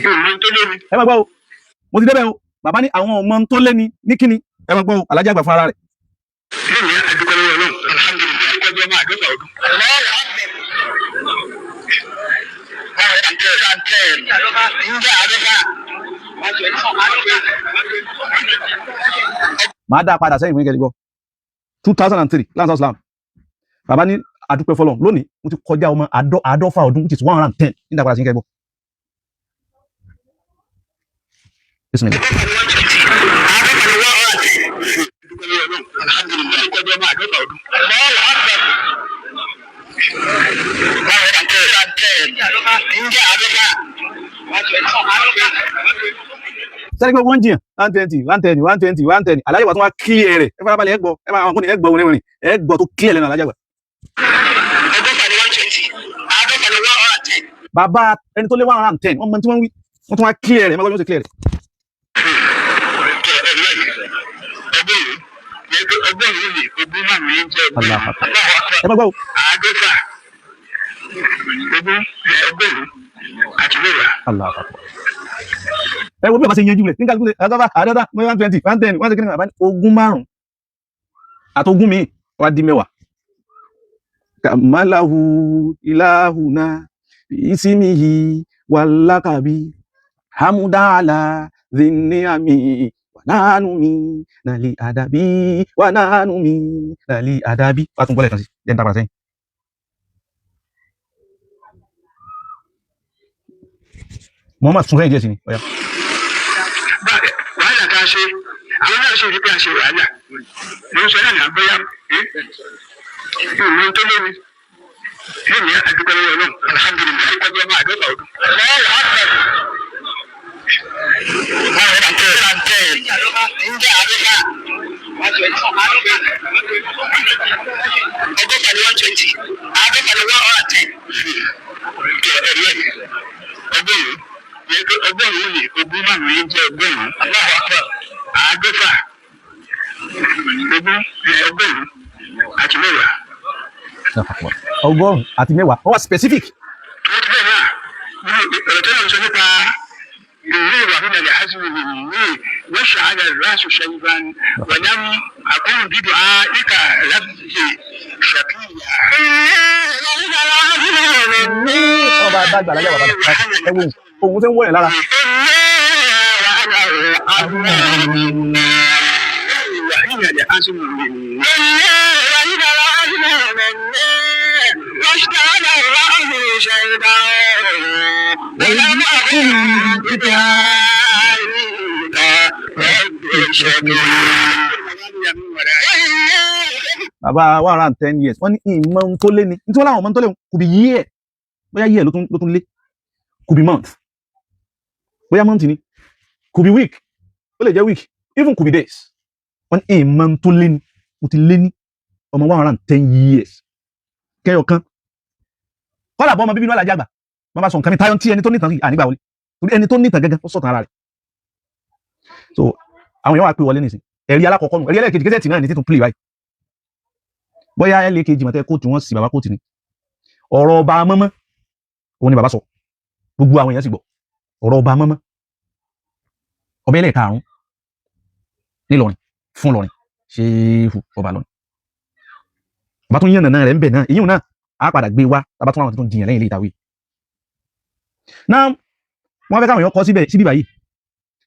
ìmọ̀ tó lé mi. ẹ máa gbọ́ o mo ti débẹ̀ o bàbá ní àwọn ọmọ tó lé ní kíni ẹ máa gbọ́ o alájà àgbà fún ara rẹ̀. lónìí àdúgbò lọ́wọ́ náà alhamdulilayi kọjá máa dọ́gba ọdún. máa dá padà sẹ́yìn fún ìkẹ́lẹ́ gbọ́ 2003 láǹsà Islam bàbá ní àdúpẹ́ fọlọ́n lónìí mo ti kọjá ọmọ àádọ́fà ọdún which is 110 ní ìdàpadà sí ìkẹ́lẹ́ gbọ́. Bismillah. sẹ́ni pé wọ́n jiyàn 120 120 120 110 alájàgbà tó wá kílẹ̀ rẹ̀ ẹ farabalẹ̀ ẹ gbọ́ ẹ máa wọn kò ní ẹ gbọ́ orin rìn ẹ gbọ́ tó kílẹ̀ lẹ́nu alájàgbà. bàbá ẹni tó lé 110 wọ́n mọ tí wọ́n wí wọ́n tún wá kílẹ̀ rẹ̀ ẹ máa gbọ́ bí wọ́n ṣe kílẹ̀ rẹ̀. ẹ máa gbọ́ o. ẹ wo bí ọba ṣe yanjú rẹ̀ nígbà tó ṣe àtọ́fà àádọ́ta 120 110 1 second àbá ní ogún márùn àtogún mi wá di mẹ́wàá. kàmáláhu ìlàhùnà ìsímìhì wàlákàbí hamudala zinniami wànánumi nàlí àdàbí wànánumi nàlí àdàbí. wàá tún bọ́lẹ̀ kan sí jẹ́ ń tàbà sẹ́yìn. Muhammad tún sẹ́yìn díẹ̀ sí ni ọ̀yá. wàhálà tá a ṣe àwọn náà ṣe wípé a ṣe wàhálà mo ń sọ láàrín àgbéyà ìmọ̀ tó lé mi lónìí àdúgbò lọ́wọ́ náà alhamdulilayi kọjá máa dọ́gba ọdún. ọgọ́fà ni 120 àádọ́fà ni 110 ọgọ́rùn-ún ni ogún márùn-ún yìí jẹ́ ọgọ́rùn-ún àádọ́fà ọgọ́rùn-ún àti mẹ́wàá. ọgọ́rùn-ún àti mẹ́wàá wọ́n wá specific. wọ́n ti bẹ́ẹ̀ náà ọ̀rọ̀ tó lọ sọ nípa ìwé ìwà fún ẹ̀lẹ́ àṣìwò ìwé wọ́n ṣàárẹ̀ ráṣù ṣẹ́yìnbán wọ̀nyám àkóhùn dídò á níkà láti ṣàkíyà. ọba àgbàgbà alájà bàbá ẹ wo ohun tí ń wọ̀ yẹn lára. Bàbá 110 years wọ́n ní ìmọ̀ tó lé ní nítorí láwọn ọmọ tó lé kò bí yí ẹ̀ bóyá yí ẹ̀ ló tún lé could be month bóyá month ni could be week ó lè jẹ́ week even could be days wọ́n ní ìmọ̀ tó lé ní mo ti lé ní ọmọ 110 years kẹyọ kan kọ́lá bọ́ ọmọ bíbí inú alájà àgbà wọ́n bá sọ nǹkan mi táyọ̀ tí ẹni tó nìtàn sí ànígbà wọlé torí ẹni tó nìtàn gẹ́gẹ́ ó sọ̀tàn ara rẹ̀ so àwọn èèyàn wà pé wọlé nìsín ẹ̀rí alákọ̀ọ́kọ́ nù ẹ̀rí ẹlẹ́ẹ̀kejì gẹ́gẹ́ tì náà ní títún play báyìí bóyá ẹlẹ́kejì mọ̀tẹ́ kóòtù wọn sì bàbá kóòtù ni ọ̀rọ̀ ọba mọ́mọ́ òun ni bàbá sọ gbogbo àwọn èèyàn sì gbọ́ ọ̀rọ̀ ọba mọ́mọ́ ọba ẹlẹ́ẹ̀karùn-ún nílọrin fún lọrin ṣéfù ọba lọrin bàbá tún yànnà náà rẹ̀ ń bẹ̀ náà èyí náà á padà gbé wá bàbá tún àwọn tó ń jiyàn lẹ́yìn ilé ìtàwé náà wọ́n fẹ́ káwọn èèyàn kọ́ síbí báyìí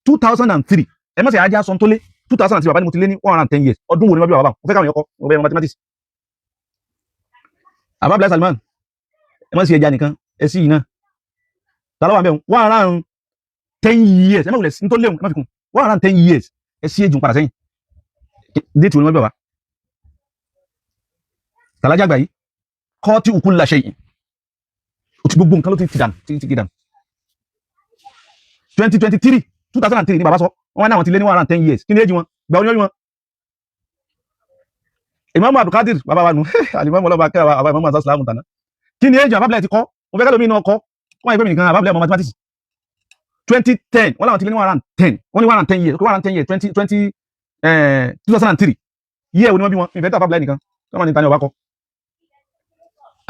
2003 ẹ mọ̀ sí ajá sọ tó lé 2003 bàbá ni mo ti lé ní 110 years ọdún wo ni wọ́n bí bàbá mo fẹ́ káwọn èèyàn kọ́ mo fẹ́ mathematics àbá Abdullahi Salman ẹ mọ̀ sí ẹja nìkan ẹ sí iná tàlọ́wà bẹ́ẹ̀ 110 years ẹ mọ̀ wùlẹ̀ sí tó léwu ẹ mọ̀ fi kún 110 years ẹ sí ejùn padà sẹ́yìn déètì wo ni wọ́n bí bàbá tàlájà gbà yìí kọ́ tí òkú la ṣe yìí ó ti gbogbo nǹkan ló ti dànù ti dànù 2003 ni bàbá sọ wọ́n ní àwọn ti lé ní 110 years kí ni èjì wọn gbà oníyọ́ wọn Imam Abdulkadir bàbá wa nù alimọ́mọ́ ọlọ́ba kẹ́ àbá Imam Azaz Salamu tàná kí ni èjì àbábílẹ̀ ti kọ́ mo fẹ́ kẹ́lómi iná ọkọ́ wọ́n yẹ pé mi nìkan àbábílẹ̀ ọmọ mathematics 2010 wọ́n láwọn ti lé ní 110 wọ́n ní 110 years 110 years 2003 yíyẹ wo ni wọ́n bí wọn ìfẹ́ tó àbábílẹ̀ nìkan wọ́n ní tani ọba kọ́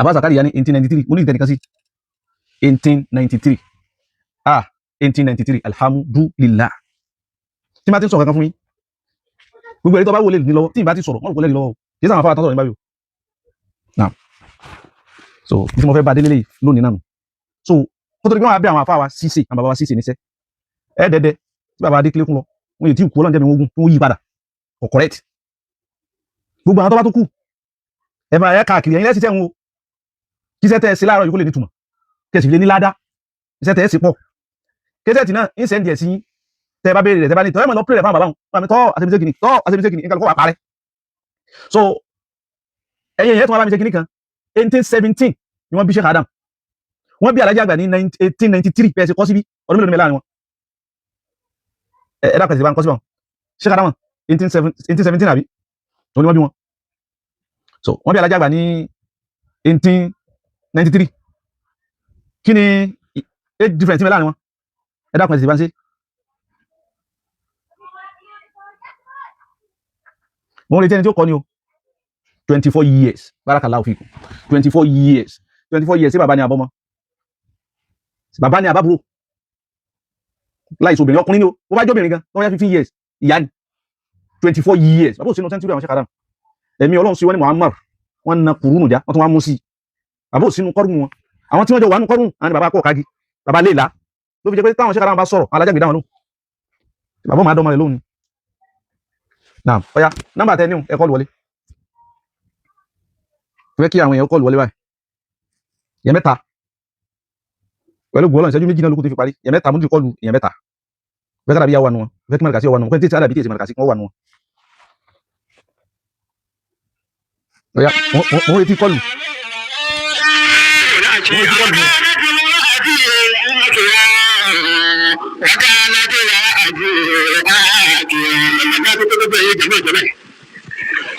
àbá Zakariya ní 1893 mo ní ìtẹ́nìkan sí 1893 1893 alhamdulillah tí ma ti ń sọ kankan fún yín gbogbo ẹ̀rí tó bá wọlé ní lọ́wọ́ tí ìbá ti sọ̀rọ̀ wọ́n kò lẹ́rí lọ́wọ́ kìí sáwọn afárá tán sọ̀rọ̀ ní báyìí náà so bí tí mo fẹ́ bá délé lónìí náà so kó tó di pé wọ́n á bẹ́ àwọn afárá síse àwọn bàbá síse níṣẹ́ ẹ dẹ́dẹ́ tí bàbá adé kílé kún lọ wọ́n yìí tí kú ọlọ́njẹ́ mi ogun tí wọ́n yí padà for correct gbogbo àwọn tó bá tó kù ẹ máa ẹ káàkiri ẹ̀yin lẹ́sìn tẹ́ ń wo kí iṣẹ́ tẹ́ ẹ sí láàárọ̀ yìí kó lè nítumọ̀ kẹsì lè ní ládá iṣẹ́ tẹ́ ẹ sí pọ̀ kẹsẹ̀tì náà ń sẹ́ndì ẹ̀ sí tẹ́ bá béèrè rẹ̀ tẹ́ bá ní tọ́ ẹ̀mọ̀ lọ pèrè fún bàbá wọn mi tọ́ àṣẹ́bíṣẹ́ kìíní nǹkan kó wà parẹ́ so ẹ̀yìn ẹ̀yẹ́ tó wọ́n bá mi ṣe kìíní kan 1817 ni wọ́n bí Sheikh Adam wọ́n bí Alhaji Àgbà ní 1893 bẹ́ẹ̀ sí kọ́ síbí ọdún mélòó ni mẹ́láàrin wọn ẹ̀dá pẹ̀sì bá ń kọ́ síbọn Sheikh Adam 1817 àbí tó ní wọ́n bí wọn so wọ́n bí Alhaji Àgbà ní 1893 kí ni age difference mẹ́láàrin wọn ẹ̀dá pẹ̀sì bá ń ṣe mo retí ẹni tí ó kọ́ ni o 24 years barakallahu fikum 24 years sí bàbá ní àbọ́mọ́ bàbá ní àbábúrò láìsí obìnrin ọkùnrin ni ó bá jẹ́ obìnrin gan wọ́n yá 15 years ìyá ni 24 years bàbá òsínú century àwọn Sheikh Adam ẹ̀mí ọlọ́run sí wọ́n ní Muhammad wọ́n na kùrúnù já wọ́n tún wá mú sí bàbá òsínú kọ́rùn wọn àwọn tí wọ́n jọ wà nù kọ́rùn àwọn ni bàbá kọ́ kági bàbá léèlá ló fi jẹ́ pé táwọn Sheikh Adam bá sọ̀rọ̀ alájàgbé dáwọn lóhùn bàbá máa dọ́mọ rẹ̀ lóhùn náà ọ̀yá nọ́mbà tẹ́ ní ẹ kọ́ọ̀lù wọlé fẹ́ kí àwọn èèyàn kọ́ọ̀lù wọlé báyìí yẹ mẹ́ta pẹ̀lú gbọ́ọ̀lọ́ ìṣẹ́jú méjì náà lókùn tó fi parí yẹ mẹ́ta mú ti kọ́ọ̀lù yẹ mẹ́ta fẹ́ kára bí yà wà nù wọn fẹ́ kí mẹ́rìkà sí wà nù wọn fẹ́ tí tí àdàbí tí èsì mẹ́rìkà sí wọ́n wà nù wọn ọ̀yá wọ́n retí kọ́ọ̀lù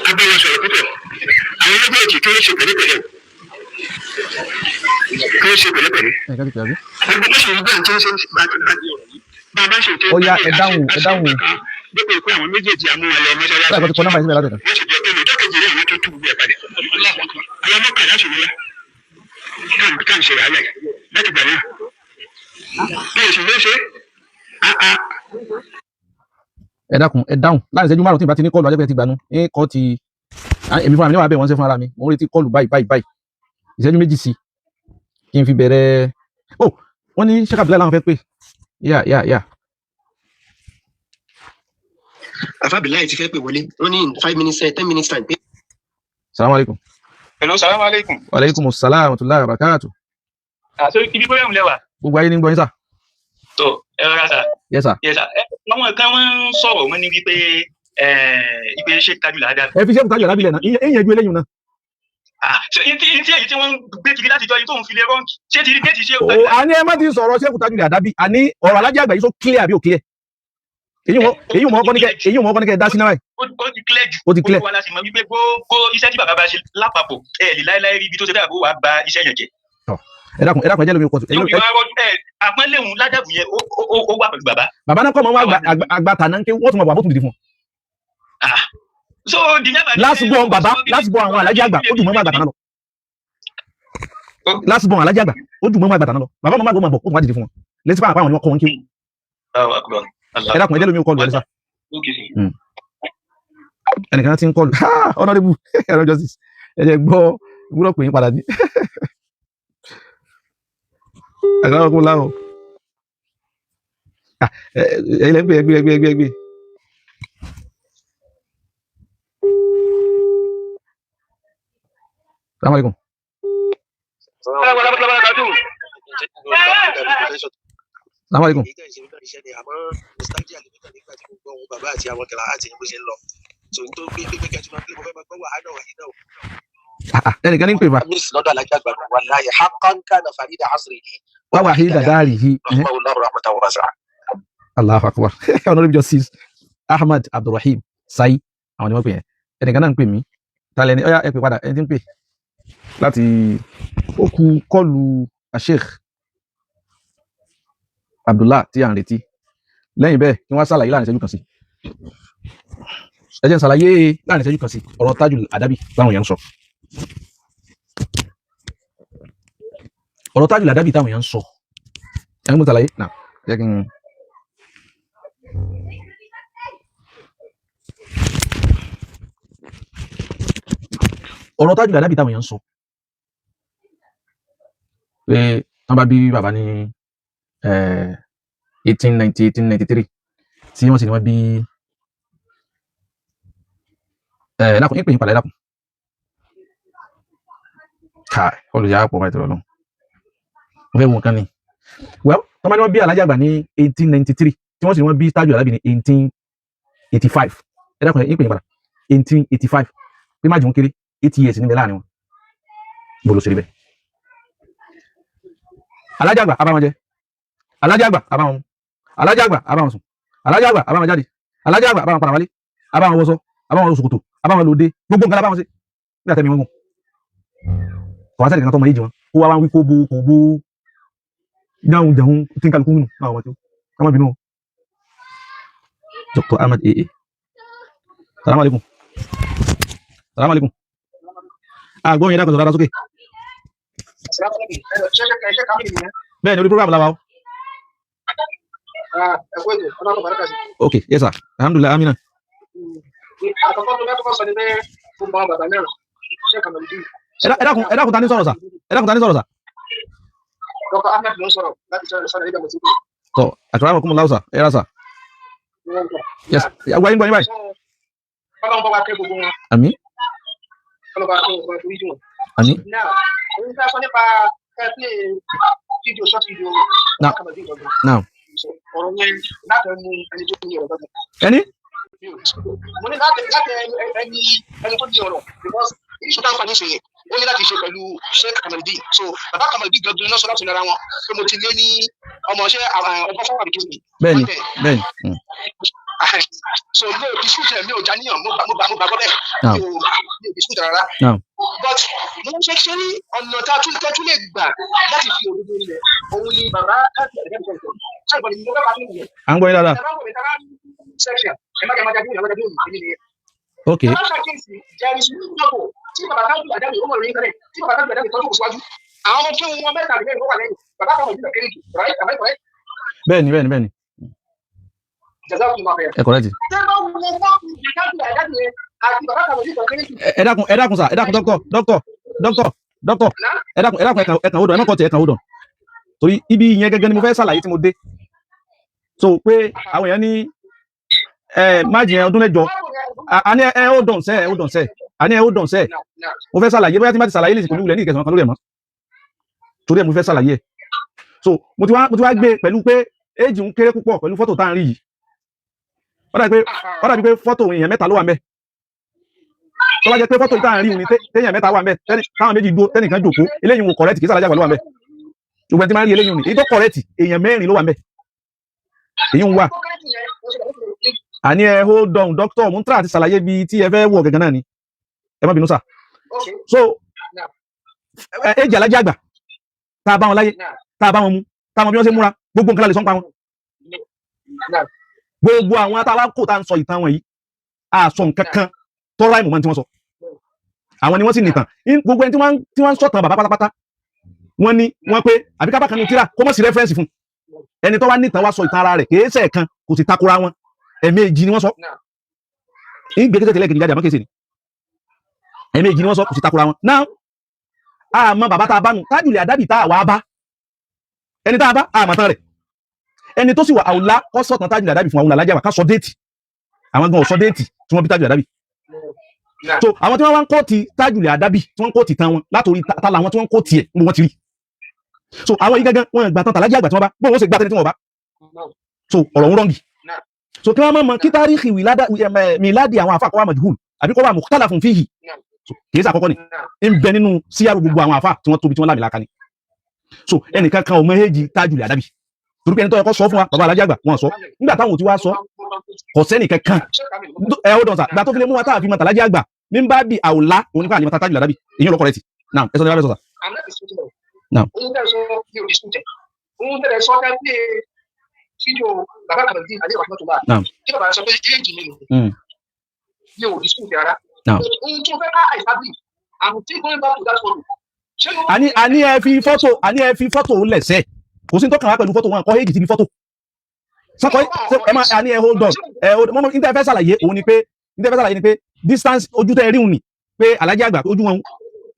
agbára sọ̀rọ̀ púpọ̀ àwọn méjèèjì kí ó ṣe pẹ̀lẹ́pẹ̀lẹ́ gbogbo bó ṣe ń gbà tí ó ṣe ń bàbá ṣe tó ọ̀yá ẹ dáhùn dípò pé àwọn méjèèjì amúhalẹ̀ mọ́ṣáláṣí wọ́n ti kọ́ nọ́mbà ìsìnkú látẹ̀kọ́ wọ́n sì jẹ́ pé lọ́jọ́ kejì rẹ̀ wọ́n tó tú gbogbo ẹ̀ padà àwọn mọ́kànlá ṣòro lá káà ń ṣe wàhálà láti gbà náà bí èsì ló ṣe ẹ dákun ẹ dáhùn láàrin ìṣẹ́jú márùn-ún tí ìbá ti ní kọ́ọ̀lù ajẹ́pẹ́ ti gbanú ní kọ́ ti èmi fúnra mi níwà bẹ́ẹ̀ wọ́n ṣe fún ara mi mo ń retí kọ́ọ̀lù báyìí ìṣẹ́jú méjì sí kí n fi bẹ̀rẹ̀ oh wọ́n ní Sheikh Abdullahi láwọn fẹ́ pé yà Abdullahi ti fẹ́ pè wọlé wọ́n ní 5 minutes 10 minutes time pé. Salamu alaikum. Hello, salamu alaikum. Wa alaikum assalam wa rahmatullahi wa barakatuh. So ibi bóyá òun lẹ́wà. Gbogbo ayé ní gbọ́ yín sà. tó ẹ rárá sà. Yes sir. Yes sir. Àwọn kan wọ́n ń sọ̀rọ̀ wọ́n ní wípé ìgbé Sheikh Tajul Adabi. Ẹ fi Sheikh Tajul Adabi lẹ̀ náà ìyẹn ju eléyìí náà. Ṣé èyí tí wọ́n gbé kiri láti jọ yìí tó ń fi lé rọ́ǹkì ṣé ti rí déètì ṣé. Àní ẹ má ti sọ̀rọ̀ Sheikh Tajul Adabi àní ọ̀rọ̀ Alhaji Àgbà yìí tó clear àbí ò clear. èyí mọ̀ ọkọ ní kẹ́ dá sí náà báyìí. Ó ti clear jù. Ó ti clear. Ó ti wá láti mọ̀ wípé gbogbo iṣẹ́ tí bàbá bá ṣe lápapọ̀ lè láéláé rí ibi tó ṣe bẹ́ẹ̀ bó wàá ba iṣẹ́ yẹn jẹ́. Ẹ dákun ẹ jẹ́ lómi kọ́tù. Àpọ́nlé òun ládàbù yẹn ó wà pẹ̀lú bàbá. Bàbá náà kọ́ mọ́ wá àgbà tàná ń ké wọ́n tún mọ̀ bàbá tó dìde fún ọ. So the never. Last born bàbá, last born àwọn alájà àgbà, ó dùn mọ́ àgbà tán lọ. Last born alájà àgbà, ó dùn mọ́ àgbà tán lọ. Bàbá màmá àgbà máa bọ̀, ó tún wá dìde fún wọn. Létí fún àwọn ni wọ́n kọ́ wọn kí. Ẹ dákun ẹjẹ́ lómi ó kọlù ẹ lẹ́sà. Ẹnìkan ti ń kọlù. Honorable ẹ̀rọ justice. Ẹ jẹ́ gbúrọ̀ pé yín padà ní. Ẹ̀rọ ọkùnrin láwọ̀. Ilẹ̀ ń gbé. Assalamu alaikum. Assalamu alaikum. Ẹnìkan ní ń pè bá. Wá wahida darihi. Allahu akbar. Honorable Justice Ahmad Abdulrahim Sai àwọn ni wọ́n pè yẹn. Ẹnìkan náà ń pè mí. Tálẹ̀ ni ọ̀yá ẹ pè padà ẹni tí ń pè láti ó kú kọlù Sheikh Abdullah tí à ń retí. Lẹ́yìn bẹ́ẹ̀ kí wọ́n ṣàlàyé láàrin ìṣẹ́jú kan sí. Ẹ jẹ́ n ṣàlàyé láàrin ìṣẹ́jú kan sí ọ̀rọ̀ Tajul Adabi táwọn èèyàn ń sọ. Ọ̀rọ̀ Tajul Adabi táwọn èèyàn ń sọ. Ẹni mo ṣàlàyé náà jẹ́ kí n. Ọ̀rọ̀ Tajul Adabi táwọn èèyàn ń sọ pé wọ́n bá bí bàbá ní 1893 tí wọ́n sì ní wọ́n bí lákùn ìpè yín padà lákùn káì olùyà pọ̀ báyìí tọ́lọ́ lọ mo fẹ́ wo nǹkan ni well wọ́n bá ní wọ́n bí Alhaji Àgbà ní 1893 tí wọ́n sì ní wọ́n bí Tajul Adabi ní 1885 lákùn ìpè yín padà 1885 pé má jẹun kéré 8 years níbẹ̀ láàrin wọn bolo ṣe rí bẹ́ẹ̀. Alhaji Àgbà abáwọn jẹ, Alhaji Àgbà abáwọn mu, Alhaji Àgbà abáwọn sùn, Alhaji Àgbà abáwọn jáde, Alhaji Àgbà abáwọn padà wálé, abáwọn wọṣọ, abáwọn lọ ṣòkòtò, abáwọn lòdè, gbogbo nǹkan abáwọn ṣe ní àtẹ̀mí wọn gùn. Kọ̀wá sẹ́ni kan tó mọ èjì wọn kó wá wá ń wí kó bó dáhùn jẹun tí ń kálukú nínú náà wọn tí ó ká má bínú. Dr. Ahmad AA. Salaam alaikum. Salaam alaikum. Gbọ́n yẹn dákun sọ dáadáa sókè. Bẹ́ẹ̀ni orí program làwa o. Ok, yes sir. Alhamdulillah, amina. Ẹ dákun ta ní sọ̀rọ̀ sà. Dr. Ahmed ló ń sọ̀rọ̀ láti sọ̀rọ̀ nígbà tí. Tọ́ akramakumullah sà, ẹ rà sà. Yes, àgbà yín gbọ́ yín báyìí. Ọlọ́run bá wa kẹ́ gbogbo wọn. Àmín. Ọlọ́run bá wa kẹ́ gbogbo wọn torí jù wọn. Àmín. Now, òun fẹ́ sọ nípa fídíò short video. Now. Ọ̀rọ̀ yẹn láti ẹnu ẹni tó ní ọ̀rọ̀ gbọ́dọ̀. Ẹni? Mo ní láti ẹni tó ní ọ̀rọ̀ because iṣu táwọn fani ṣe yẹ ó ní láti ṣe pẹ̀lú Sheikh Kamaldeen. So bàbá Kamaldeen gbọdọ̀ náà sọ láti lára wọn pé mo ti lé ní ọmọọṣẹ́ ọgbọ́n fún àbíkí mi. Bẹ́ẹ̀ni. So no dispute mi ò jáníyàn mo gbàgbọ́ bẹ́ẹ̀ mi ò dispute rárá. But mo ń ṣe ní ọ̀nà tá a tún lè gbà láti fi òdodo ilẹ̀ òun ni bàbá káàkiri ẹ̀dẹ́gbẹ̀rẹ̀ ṣe ìbọn ìlú bàbá mi nìyẹn. À ń gbọ́ yín dáadáa. Ok. Tí bàbá Tajul Adabi ó mọ̀ lórí ìtẹ́lẹ̀ tí bàbá Tajul Adabi tọ́jú kò síwájú àwọn ọmọ tí wọn mẹ́ta àbí mẹ́rin ló wà lẹ́yìn bàbá kan ìdílé kéré jù right am I correct? Bẹ́ẹ̀ni. Ẹ correct. Ẹ dákun sà, ẹ dákun dókítọ̀ ẹ kàn hold on ẹ má kọ́ ti ẹ kàn hold on torí ibi ìyẹn gẹ́gẹ́ ni mo fẹ́ ṣàlàyé tí mo dé so pé àwọn èèyàn ní máàjì yẹn ọdún mẹ́jọ àní ẹ hold on sẹ́ mo fẹ́ ṣàlàyé bóyá tí má ti ṣàlàyé lè sì kò ní wulẹ̀ ní ìkẹsàn kan lórí ẹ̀ mọ́ torí ẹ̀ mo fẹ́ ṣàlàyé ẹ̀ so mo ti wá gbé pẹ̀lú pé éèjì ń kéré púpọ̀ pẹ̀lú fọ́tò tá à ń rí yìí ó dàbí pé fọ́tò èèyàn mẹ́ta ló wà ńbẹ̀ tó bá jẹ́ pé fọ́tò tá à ń rí ni téèyàn mẹ́ta wà ńbẹ̀ táwọn méjì dúró tẹ́nìkan jòkó eléyìí wọn correct kì í sàlájà pẹ̀lú wà ńbẹ̀ ṣùgbọ́n tí máa ń rí eléyìí ni èyí tó correct èèyàn mẹ́rin ló wà ńbẹ̀ èyí ń wà àní ẹ hold on doctor mo ń try àti ṣàlàyé bí tí ẹ fẹ́ wọ̀ gẹ́gẹ́ náà ni ẹ má bínú sà so éèjì Alhaji Àgbà tá a bá wọn láyé tá a bá wọn mú tá a mọ bí wọ́n ṣe múra gbogbo nǹkan la lè sọ ń pa wọn gbogbo àwọn atáwákò tá à ń sọ ìtàn wọn yìí a sọ nǹkan kan tọ́ra ìmọ̀ tí wọ́n sọ àwọn ni wọ́n sì nìtàn gbogbo ẹni tí wọ́n ń sọ̀tàn bàbá pátápátá wọ́n ní wọ́n pé àbí ká bá kan ní tíra kó mọ̀ sí rẹ́fẹ́rẹ́nsì fún ẹni tó wá nìtàn wá sọ ìtàn ara rẹ̀ kìí ṣe ẹ̀kan kò sì takora wọn ẹ̀ẹ̀mejì ni wọ́n sọ ìgbésẹ̀ tẹ̀lé kejì jáde àmọ́ kéṣe ni ẹ̀ẹ̀mejì ni wọ́n sọ kò sì takora wọn náà àmọ́ bàbá tá a bá nu Tajul Adabi tá a wà bá ẹni tá a bá àmọ́ tán rẹ̀ ẹni tó sì wà àwòlá kọ́ sọ̀tàn Tajul Adabi fún àwọn alájà wà ká sọ déètì àwọn gan ò sọ déètì tí wọ́n bí Tajul Adabi so àwọn tí wọ́n wá ń kọ́ ti Tajul Adabi tí wọ́n ń kọ́ ti tán wọn látòrí ta làwọn tí wọ́n ń kọ́ tiẹ̀ ní wọ́n ti rí so àwọn yìí gángan wọn gbà tán tàlájà àgbà tí wọ́n bá bó wọ́n sì gbà tẹ́ni tí wọ́n bá so ọ̀rọ̀ ń rọ́ǹgì so kí wọ́n mọ̀ kí tárìkì mìládì àwọn àfa kọ́ wà majhul àbí kọ́ wà mukhtalafun fihi kì í sà àkọ́kọ́ ni ń bẹ nínú síyàrú gbogbo àwọn àfa tí wọ́n tóbi tí wọ́n lámìlaka ni so ẹnìkan kan ò mọ èjì Tajul Adabi torí pé ẹni tó yẹ kó sọ fún wa bàbá alájà àgbà wọn sọ nígbà táwọn ò ti wá sọ kò sẹ́nì kankan ẹ ó dọ̀nsà gbà tó fi lè mú wa táà fi mọ tàlájà àgbà ní bá bí àwòlá onípa àlè mọ Tajul Adabi èyí ló kọrẹ́tì now ẹ sọ ní bá bẹ sọ̀tà. now àní ẹ fi fọ́tò lẹ̀sẹ̀ kò sí tọ́kàn wá pẹ̀lú fọ́tò wọn kọ́ èjì tí bí fọ́tò sọ́kọ́ ẹ máa àní ẹ hold on mọ́mọ́ interfẹ́ sàlàyé òun ni pé distance ojú tẹ́ ríhun ni pé alájà àgbà ojú wọn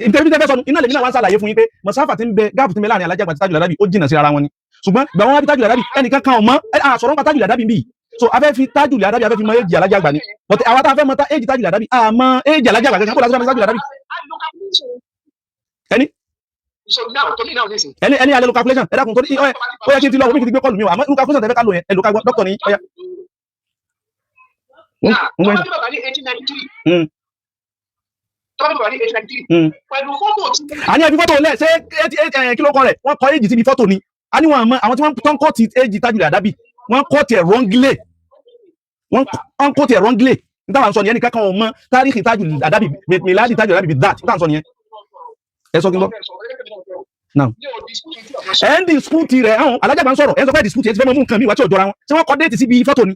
interfẹ́ sọnù iná lèmi náà wá sàlàyé fún yín pé mọ̀sáfà ti ń bẹ gáàpù ti ń bẹ láàrin alájà àgbà àti Tajul Adabi ó jìnà sí ara wọn ni ṣùgbọ́n gbà wọn wá bí Tajul Adabi ẹnìkan kan ọmọ àsọ̀rọ̀ ń pa Tajul Adabi bíi so afẹ́ fi Tajul Adabi afẹ́ fi mọ èjì alájà àgbà ni but àwọn tá a fẹ́ mọ èjì Tajul Adabi àmọ́ èjì alájà àgbà gẹ́gẹ́ bó lásán Tajul Adabi ẹni alẹ́ lo calculation ẹ̀dá kun tó ní ó yẹ kí n ti lọ omi kì í gbé kọlù mi o àmọ́ irú calculation tẹ́fẹ́ ká lò yẹn ẹ̀lò ká gbọ́ dọ́kítọ̀ ní ọya. àní ẹbí fọ́tò lẹ̀ ṣé kí ló kọ rẹ̀ wọ́n kọ èjì síbi fọ́tò ni a ní wọn àmọ́ àwọn tí wọ́n tán kọ́ ti èjì Tajul Adabi wọ́n kọ́ tiẹ̀ wrongly wọ́n kọ́ tiẹ̀ wrongly nítawọn sọ nìyẹn ní kankan ọmọ tárìkì Tajul Adabi mìládì Tajul Adabi with that nítawọn sọ nìyẹn ẹ sọ kí n bọ now ẹ ń dispute rẹ àwọn alájà bá ń sọ̀rọ̀ ẹ ń sọ pé dispute ẹ ti fẹ́ mọ mú nǹkan mi wá tí ò jọra wọn ṣé wọ́n kọ déètì síbi fọ́tò ni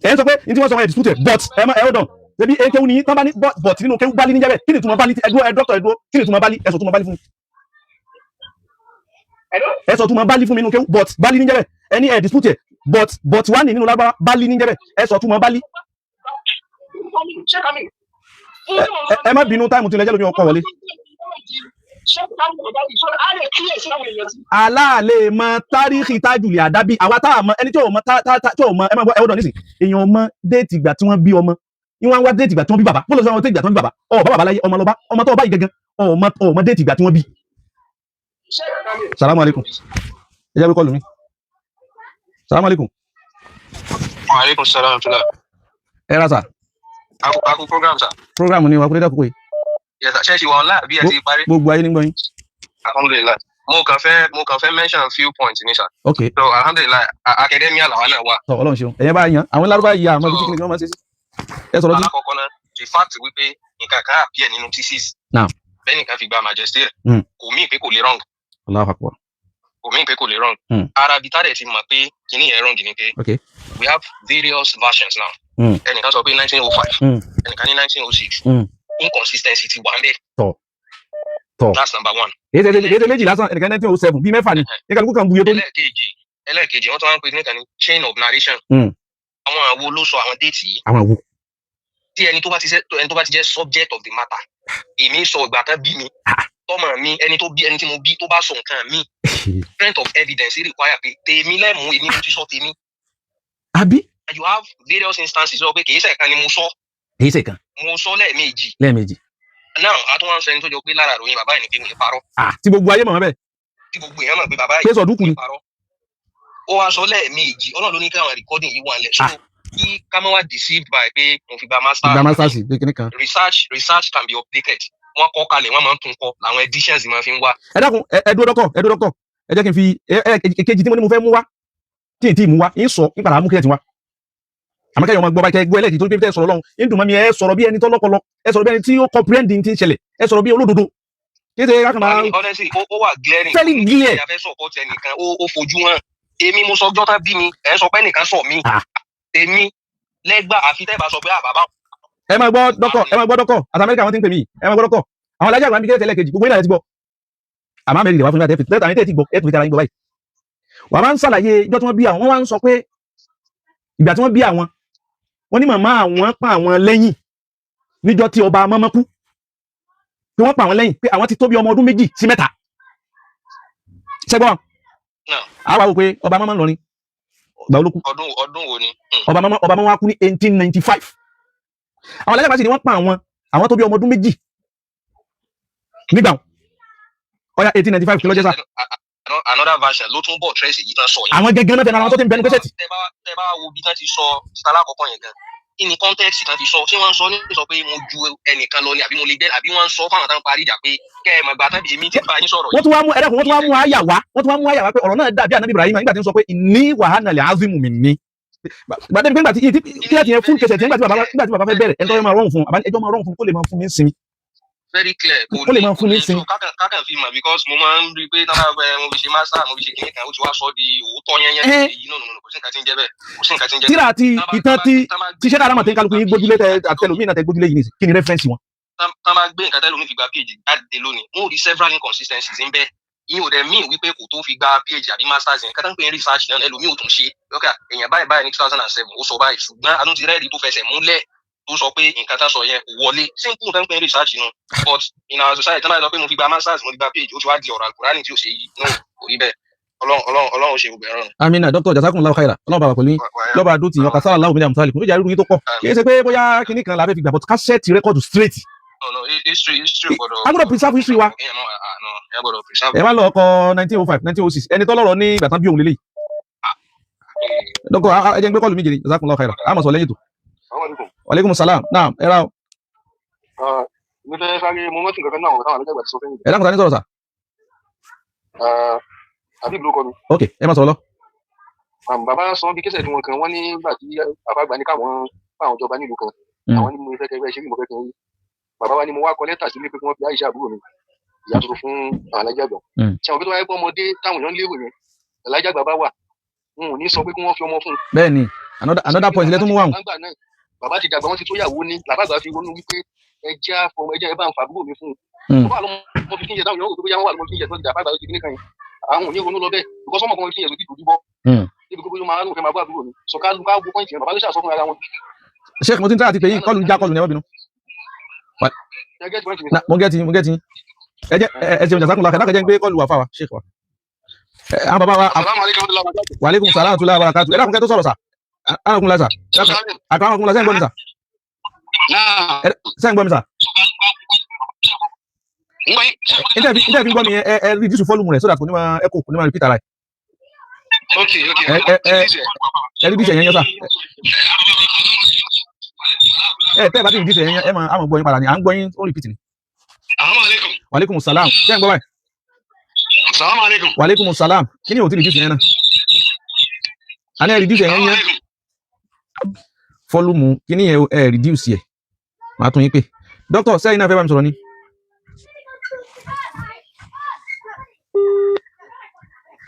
ẹ ń sọ pé ní tí wọ́n sọ wọn ẹ dispute but ẹ hold on ṣebí ẹ kéwù ní tán bá ní but nínú kéwù bá lí níjẹ́ bẹ́ẹ̀ kí ni túmọ̀ bá lí ẹdúró ẹ dọ́kítọ̀ ẹdúró kí ni túmọ̀ bá lí ẹ sọ túmọ̀ bá lí fún mi ẹ sọ túmọ̀ bá lí fún mi nínú kéwù but bá lí níjẹ́ bẹ́ẹ̀ ẹ ní ẹ dispute but wà ní nínú lágbára bá lí níjẹ́ bẹ́ẹ̀ ẹ sọ túmọ̀ bá lí ẹ má bínú táìmù tí lẹ́jẹ́ lómi ọkọ̀ wọlé aláàlè mọ tárìkì Tajul Adabi àwa tá a mọ ẹni tí ò mọ ẹ má gbọ́ ẹwọ́dọ̀ nísìn èèyàn mọ déètì ìgbà tí wọ́n bí ọmọ ìwọ̀n wá déètì ìgbà tí wọ́n bí bàbá bó lọ sọ wọn déètì ìgbà tí wọ́n bí bàbá bàbá láyé ọmọ lọ́ba ọmọ tó bá yìí gangan ọmọ déètì ìgbà tí wọ́n bí. salamu alaikum ẹ jẹ́ pé kọlù mi salamu alaikum. wa alaikum salam tula. ẹ ra sa. akú program sa. program ni wa kúrẹ́dà kúkú yìí. yes ṣe ṣe wọn láàbí ẹ ti parí. gbogbo ayé nígbà yín. alhamdulilayi mo kàn fẹ́ mention few points ní sa. ok so alhamdulilayi academia làwọn náà wà. tọ Ọlọ́run ṣeun ẹyẹ bá yan àwọn lárúbá yìí àmọ́ ibi kíkiri kí wọn máa ṣe sí. ẹ sọ̀rọ̀ sí. alákọ̀ọ́kọ́ náà the fact wípé nǹkan kan appear nínú thesis. now bẹ́ẹ̀ nìkan fi gba majesty rẹ̀ kò mí pé kò lè wrong. Allahu Akbar. kò mí pé kò lè wrong. ara bí tádẹ̀ ti mọ̀ pé kìíní yẹn wrong ni pé we have various versions now. ẹnìkan sọ pé 1905 ẹnìkan ní 1906 inconsistency ti wà ń bẹ̀. tọ that's number one. ètò méjì lásán ẹnìkan 1907 bíi mẹ́fà ni ní kálukú kan buye tó ní. ẹlẹ́ẹ̀kejì wọ́n tó wá ń pè ní kan ní chain of narration. àwọn àwo ló sọ àwọn déètì yìí. àwọn àwo. tí ẹni tó bá ti jẹ́ subject of the matter èmi sọ ìgbà kan bí mi tọmọ mi ẹni tí mo bí tó bá sọ nǹkan mi strength of evidence require pé tèmi lẹ́mú èmi mo ti sọ tèmi. àbí. you have various instances sọ pé kì í ṣe kan ni mo sọ. kì í ṣe kan. mo sọ lẹ́ẹ̀mejì. now àtúwọ̀n sọ ẹni tó jọ pé lára ìròyìn bàbá yìí ni pé mo lè parọ́. tí gbogbo ayé mọ̀ wọ́n bẹ́ẹ̀. tí gbogbo èèyàn mọ̀ pé bàbá yìí ni parọ́. ó wá sọ lẹ́ẹ̀mejì Ọlọ́run ló ní káwọn recording yìí wà lẹ̀ so kí ká má wá deceived by pé mo fi gba master sí kékeré kan. research can be updated wọ́n kọ kalẹ̀ wọ́n máa ń tún kọ làwọn editions máa fi ń wá. ẹ dákun ẹ dúró dọ́kọ̀ ẹ jẹ́ kí n fi èkejì tí mo ní mo fẹ́ mú wá tí n tí mú wá ń sọ nípa àwọn amúkẹ́yẹ̀ tí wá àmọ́ kẹ́yìn ọmọ gbọ́ báyìí kẹ́gbọ́ ẹlẹ́ẹ̀kì tó ń pè é sọ̀rọ̀ lọ́hùn ń dùn mọ́ mi ẹ sọ̀rọ̀ bí ẹni tó lọ́pọlọ ẹ sọ̀rọ̀ bí ẹni tí ó comprehend ti ń ṣẹlẹ̀ ẹ sọ̀rọ̀ bí olódodo kí ṣe kákan máa. honestly ó wà glaring. very clear. ìyá fẹ́ sọ̀kọ́ tẹ nìkan ó fojú hàn èmi mo sọ ọjọ́ tán bí mi ẹ̀ sọ pé nìkan sọ mí èmi lẹ́gbà àfi tẹ́ bá sọ pé bàbá ẹ máa gbọ́ dọ́kọ̀ àti Amẹ́ríkà wọn ti ń pè mí ẹ máa gbọ́ dọ́kọ̀ àwọn alájà àgbà mi kí tẹ́lẹ̀ kejì gbogbo ìlànà ti gbọ́ àmọ́ Amẹ́ríkà lè wá fún mi láti tẹ́lẹ̀ tẹ́lẹ̀ ti gbọ́ ẹ tún fi tẹ́lẹ̀ yín gbọ́ báyìí wà á máa ń ṣàlàyé ìjọ tí wọ́n bí àwọn wọ́n wá ń sọ pé ìgbà tí wọ́n bí àwọn wọ́n ní màmá àwọn pa àwọn lẹ́yìn níjọ́ tí ọba mọ́mọ́ kú pé wọ́n pa àwọn lẹ́yìn pé àwọn ti tó bí ọmọ ọdún 2 sí 3 ṣẹ́gbọ́n àwa wò pé ọba mọ́mọ́ lọrin ìgbà olókù ọdún wo ni ọba mọ́mọ́ wá kú ní 1895 àwọn alájà pàṣẹ ni wọ́n pa àwọn tó bí ọmọ ọdún 2 nígbà ọya 1895 kí ló jẹ́ sá. another version ló tún bọ̀ tracy yìí tán sọ yẹn. àwọn gẹ́gẹ́ náà fẹ́ràn àwọn tó ti ń bẹnu kẹsẹ̀tì. tẹ bá wo bí tán ti sọ títà lákọ̀ọ́kọ́ yẹn gan kí ni context tán ti sọ ṣé wọ́n sọ ní sọ pé mo ju ẹnìkan lọ ni àbí mo lè dẹ́ àbí wọ́n sọ fáwọn tán parí ìjà pé kẹ́ ẹ̀ mọ̀ gbà tán bí èmi ti bá yín sọ̀rọ̀ yìí. wọ́n tún wá mú àyà wá pé ọ̀rọ̀ náà dàbí ànábì Ibrahim nígbà tí ń sọ pé ní wàhánà lè azimu mi ní. gbàdé nígbà tí kí láti yẹn fún kẹsẹ̀tì nígbà tí bàbá fẹ́ bẹ̀rẹ̀ ẹjọ́ máa rọrùn fún kó lè máa fún mi sinmi. very clear kó lè máa fún mi sinmi. kákan fi mọ̀ because mo máa ń rí i pé náà mo fi ṣe master mo fi ṣe kìnìkan ó ti wá sọ di òótọ́ yẹn èyí náà kò sí nǹkan tí ń jẹ́ bẹ́ẹ̀ kò sí nǹkan tí ń jẹ́ bẹ́ẹ̀. tíra àti ìtàn tí ṣẹ́ká àdámọ̀ tí ń kálukú yín gbójúlé àtẹlómi náà tẹ gbójúlé yìí kí ni reference wọn. tá máa gbé nǹkan tẹ́lómi fi gba page jáde lónìí mo rí several inconsistencies ń bẹ ìyẹn ò dẹ̀ mean wípé kò tó fi gba phd àbí masters yẹn kátà ń pè ní research náà ẹlòmíì ò tún ṣe lọ́kà èèyàn báyìí ní 2007 ó sọ báyìí ṣùgbọ́n a tún ti rẹ́ẹ̀rí tó fẹsẹ̀ múlẹ̀ tó sọ pé nǹkan tá sọ yẹn kò wọlé simple tán pé ní research nù but in our society tán bá sọ pé mo fi gba masters mo fi gba phd ó ti wá di ọ̀rọ̀ Al-Qur'ani tí ò ṣe yìí no kò rí bẹ́ẹ̀ Ọlọ́run ṣe gbogbo ẹ̀rọ. amina dr jazakumullahu khaira Ọlọ́run bàbá pẹ̀lú lọ́ba àdó tí ọkà sára láwùmí àmúta lè kún lójà irú yín tó pọ̀ kì í ṣe pé bóyá kinní kan la fẹ́ fi gbà but ká ṣẹ́ẹ̀tì rẹ́kọ̀dù straight. no history gbọ́dọ̀. a gbọ́dọ̀ preserve history wa. ẹ má lọ ọkọ 1905 1906 ẹni tó lọ́rọ̀ ní ìgbà tán bí òun lélẹ́yìí. dọ́kọ̀ ẹ jẹ́ ń gbé kọ́ọ̀lù mi jèrè jazakumullahu khaira a mọ̀ sọ lẹ́yìn tó. waaleykum salaam naam ẹ ra o. mo fẹ́ sáré mo mọ́tò kankan náà táwọn àlejò àti sọ fẹ́yìn. ẹ dákun ta ní sọ̀rọ̀ sà. àbí ìlú kọ mi. ok ẹ má sọ̀rọ̀ lọ. bàbá sọ bí kẹsẹ̀ tí wọn kan wọ́n ní gbà tí bàbá gbà ní káwọn fáwọn ìjọba nílùú kan àwọn ní mo fẹ́ kẹ́ ṣe bí mo fẹ́ kẹ́ rí bàbá wa ni mo wá kọ lẹ́tà sílé pé kí wọ́n fi àyíṣà àbúrò mi ìyá tuntun fún àwọn alájàgbà ṣé àwọn pé tó wáyé pé ọmọdé táwọn èèyàn lérò yẹn alájàgbà bá wà wọn ò ní sọ pé kí wọ́n fi ọmọ fún un. bẹ́ẹ̀ni another point lẹ́tún mú wà wọn. bàbá ti dàgbà wọn ti tó yàwó ní làbàgbà fi ronú wípé ẹjẹ ẹ bá ń fa àbúrò mi fún un. wọ́n wà lọ́mọ 15 years táwọn èèyàn rò pé wọ́n wà lọ́mọ 15 years tó ti dàgbà ti kíní kan yẹn àwọn ò ní ronú lọ bẹ́ẹ̀ because ọmọ kan 15 years ò ti dòdú bọ́ níbi gbogbo máa ń rò fẹ́ máa bọ́ àbúrò mi sọ ká gbọ́ pọ́ìntì yẹn bàbá ló ṣàṣọ fún ara wọn. sheikh mo ti ń tẹ́ àti pé yín kọ́ọ̀lù já kọ́ọ̀lù ní ẹ má bínú. mo gẹ́tì ẹ jẹun jazakumullahu khaira lákàjẹ́ ń gbé kọ́ọ̀lù wà fáwa sheikh wa. àwọn bàbá wa wa aleykum salaam tula barakatu ẹ dákun kẹ́ tó sọ̀rọ̀ sà àwọn ọkùnrin la sà àkàwọn ọkùnrin la sẹ́yìn gbọ́ mi sà sẹ́yìn gbọ́ mi sà. níta fi gbọ́ mi ẹ reduce volume rẹ̀ so that kò ní máa echo kò ní máa repeat ara ẹ̀. ẹ reduce ẹ̀yẹn yẹn sà. tẹ́ ẹ bá ti reduce ẹ̀yẹn yẹn ẹ máa gbọ́ yín padà ni à ń gbọ́ yín ó repeat ni. wa aleykum salaam sẹ́yìn gbọ́ báyìí. wa aleykum salaam kí ni o ti reduce yẹn náà. a ní ẹ reduce ẹ̀yẹn yẹn volume kí ni ẹ reduce yẹ màá tún yín pé doctor sẹ́yìn náà fẹ́ bá mi sọ̀rọ̀ ni.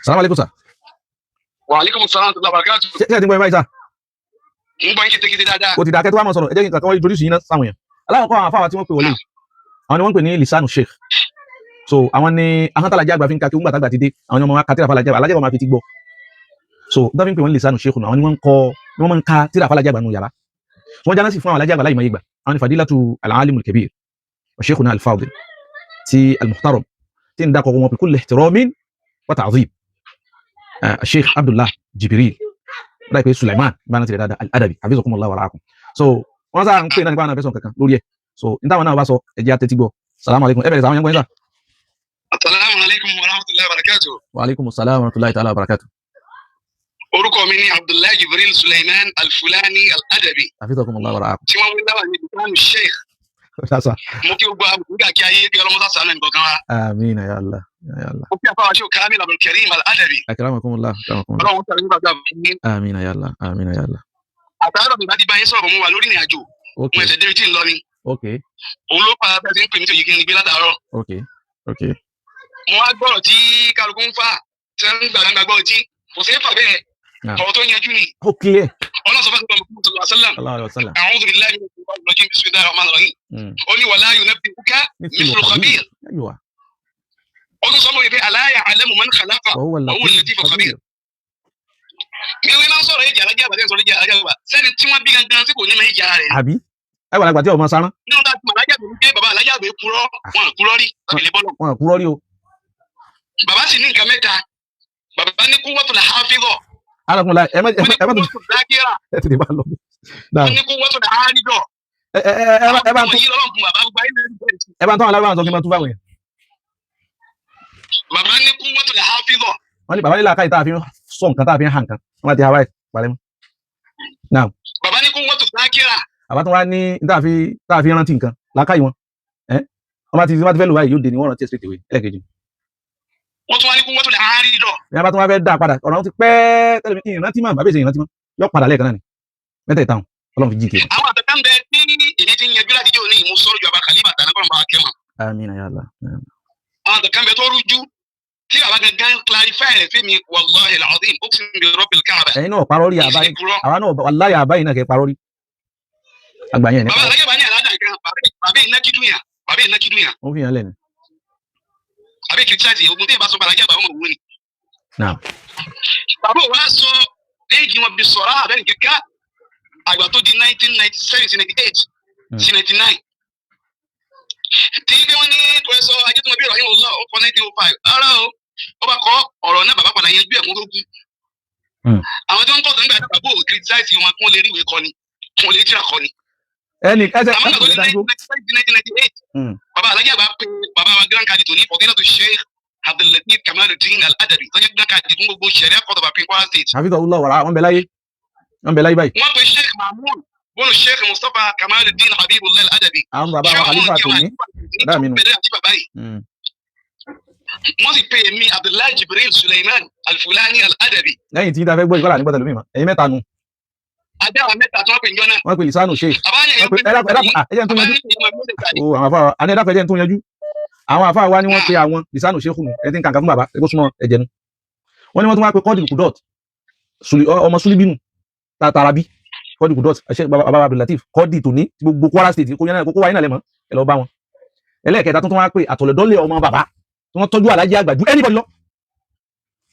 salaam aleykum sa. wa aleykum salaam wa barakatuh. ṣé ẹ ti ń gbọ́ ẹ báyìí sá. ń gbọ́ yín kétékété dáadáa. o ti dàkẹ́ tó wá mọ̀ sọ̀rọ̀ ẹ jẹ́ kí n kankan wọ́n introduce yín náà sáwọn yẹn. aláwọ̀ kọ́ àwọn afáwà tí wọ́n pè wọlé àwọn ni wọ́n ń pè ní lisanu sheikh so àwọn ni ahọ́ntàlájà àgbà fi ń ka kí wọ́n gbàtàgbà ti dé àwọn ni wọ́n máa ka tíra fàlàjà alájà máa fi ti gbọ́ so dábí ń pè wọ́n lisanu sheikh náà àwọn ni wọ́n máa ń ka tíra fàlàjà àgbà nù yàrá wọ́n jáná sí fún àwọn alájà àgbà láì máa yé gbà àwọn ni fadilatu al-alim al-kabir wa sheikhuna al-fadil ti al-muhtaram tí ń dákọ̀ wọn bi kulli ihtiramin wa ta'zim sheikh abdullah jibril láì pé sulaiman bá náà ti rẹ̀ dáadáa al-adabi hafizakumullah wa ra'akum so wọ́n sá ń pè náà nípa àwọn afẹ́sọ̀ kankan lórí ẹ̀ so ní táwọn náà bá sọ ẹjẹ́ àtẹ́tí gbọ́ salamu alaikum ẹ bẹ̀rẹ̀ sàwọn yẹn gbọ́n yín sà. Assalamu alaikum wa rahmatullahi wa barakatuh. Wa alaikum assalam wa rahmatullahi ta'ala wa barakatuh. Orúkọ mi ni Abdullahi Jibril Sulaiman Al-Fulani Al-Adabi. Hafizakumullah wa ra'akum. Tí wọ́n wí láwà ní ìdíkànnì Sheikh. Sasa. Mo kí gbogbo àmùgbà kí ayé kí ọlọ́mọ sàánú nǹkan kan wa. Àmín ya Allah. Ya Allah. Mo kí àfáwà Sheikh Kamil Abdul Karim Al-Adabi. Akramakumullah. Ọlọ́run sàánú nígbà gbà fún mi. Àmín ya Allah. Àmín ya Allah. Àtàrà mi bá ti bá yín sọ̀rọ̀ mo wà lórí ìrìn àjò. Mo ẹsẹ̀ débi tí ń lọ ni. Okay. Òun ló pa abẹ́ tí ń pè mí tí òye kí n gbé látàárọ̀. Okay. Okay. Mo wá gbọ́rọ̀ tí kálukú ń fà tí wọ́n ń gbàgbọ́ tí kò sí fà bẹ́ẹ̀. ọ̀rọ̀ tó yanjú ni ó clear. ọlọ́sọ̀ fẹ́ sọ̀rọ̀ Muhammad sallallahu alaihi wasallam Sallallahu alaihi wasallam. a'udhu billahi minash shaitanir rajim bismillahir rahmanir rahim ó ní wala yunabbi'uka mithlu khabir Aywa. ó tún sọ fún mi pé ala ya'lamu man khalaqa Wa huwa wa huwa al-latiful al-latiful khabir khabir. mi ò ní sọ̀rọ̀ èjì alájà àbàdàn sọ̀rọ̀ èjì alájà àbà sẹ́ni tí wọ́n bí gangan tí kò ní mọ̀ èjì ara rẹ̀ Àbí ẹ wà lágbà tí ọmọ sáran nínú tá a ti mọ̀ alájà àbẹ̀ wípé bàbá alájà àbẹ̀ purọ́ wọn purọ́ rí láti lè bọ́lọ̀ wọn kúrò rí o. bàbá sì ní nǹkan mẹ́ta bàbá ní quwwatul hafidha Alákùnrin láì ẹ má wọ́n ní tó quwwatul dhakira ẹ ti lè bá lọ. wọ́n ní quwwatul aarida Ẹ bá ń àwọn yìí lọ́wọ́ fún bàbá gbogbo ayé náà ní bẹ́ẹ̀ sí. ẹ bá ń tọ́ àwọn aláwọ̀ sọ kí n máa tún fáwọn yẹn. bàbá ní quwwatul hafidha Wọ́n ní bàbá nílà káyì tá a fi ń sọ nǹkan tá a fi ń hàn kan. Wọ́n ti ha wáyé parẹ́ mọ́. Now bàbá ní quwwatul dhakira àbá tó wá ní tá a fi rántí nǹkan làákàyè wọn. Wọ́n bá ti fẹ́ lù wáyé yóò dé ni wọ́n rántí straight away ẹlẹ́kejì. wọ́n tún wá ní quwwatul aarida Ní abá tó wá fẹ́ dá padà ọ̀rọ̀ ti pẹ́ tẹ́lẹ̀ mi ìrántí mọ́ bàbá ìṣẹ̀yìn rántí mọ́ yọ padà lẹ́ẹ̀kan náà ni mẹ́tẹ̀ẹ̀ta hàn Ọlọ́run fi jí kiri. àwọn àtẹ̀kẹ́ ń bẹ tí èmi ti ń yanjú láti jẹ́ òní ìmú sọ́rọ̀ ju àbá kàlífà tàná kọ́nà bá wa kẹ́ wọn. Àmín ya Allah. àwọn àtẹ̀kẹ́ ń bẹ tó rújú tí àbá gangan clarify rẹ̀ fún mi wallahi al-azim uqsim bi rabbil Kaaba. Ẹ̀yin náà parọ́ rí àbá yín àwa náà wallahi àbá yín náà kẹ́ parọ́ rí. Àgbà yẹn ni bàbá alájẹ́ bá ní àládà gan bàbá iná kídùnyà wọ́n fi hàn lẹ́nu. bàbá kìrìtìsáìtì ogun tí ì bá sọ alájẹ́ àbá ọmọ òwú ni. Náà bàbá wa sọ éèjì wọn bí sọ̀rọ̀ àbẹ́ni kíkà àgbà tó di 1997 sí 98 sí 99. tí bí wọ́n ní pẹ̀sọ́ ajẹ́tùmọ̀ bí ìrọ̀yìn ọ̀lá ó kọ́ 1905 ara o ó bá kọ́ ọ̀rọ̀ náà bàbá padà yanjú ẹ̀kún tó kú. àwọn tó ń tọ́ sọ́ngbà àti bàbá ò kìrìtìsáìtì wọn kún lè rí ìwé kọ́ni kún lè tíra kọ́ni. ẹnì ẹsẹ̀ àmọ́ ìgbà tó di 1998 bàbá alájà bá pe bàbá wa grand cadi tó ní fọdílátù Sheikh Abdul-Latif Kamaluddin Al-Adabi tó jẹ́ grand cadi fún gbogbo Sharia Court of Appeal Kwara State. Hafizahullah wàrà wọ́n bẹ láyé báyìí. wọ́n pe Sheikh Mahmoud bọ́ọ̀lù Sheikh Mustapha Kamaluddin Habibullah Al-Adabi. àwọn bàbá wa khalifa tó ní bàbá mi nù. bẹ̀rẹ̀ àti bàbá yìí. wọ́n sì pe èmi Abdullahi Jibril Suleiman Al-Fulani Al-Adabi. lẹ́yìn tí dáfẹ́ gbọ́ ìkọ́lá nígbàtà lómi mọ́ ẹ̀yin mẹ́ta nu. adé àwọn mẹ́ta tí wọ́n pe njọ́ náà. wọ́n pe lisanu sheikh. ẹjẹ́ tó yanjú. o àwọn afa àní ẹ̀dá ẹjẹ́ tó yanjú. àwọn afa wa ni wọ́n pe àwọn lisanu sheikh nù ẹ ti ń kàǹkà fún bàbá ẹgbẹ́ súnmọ́ ẹ̀jẹ̀ nu. wọ́n ní wọ́n tún wá pe kọ́ọ̀dì kudọ́t ọmọ sulibinu tààràbí kọ́ọ̀dì kudọ́t bàbá Abdul-Latif kọ́ọ̀dì tòní gbogbo Kwara State kókó wáyé náà lẹ́mọ́ ẹ lọ bá wọn. ẹlẹ́ẹ̀kẹta tó tún wá pe àtọ̀lẹ̀dọ́lẹ̀ ọmọ bàbá tí wọ́n tọ́jú alájí àgbà ju anybody lọ.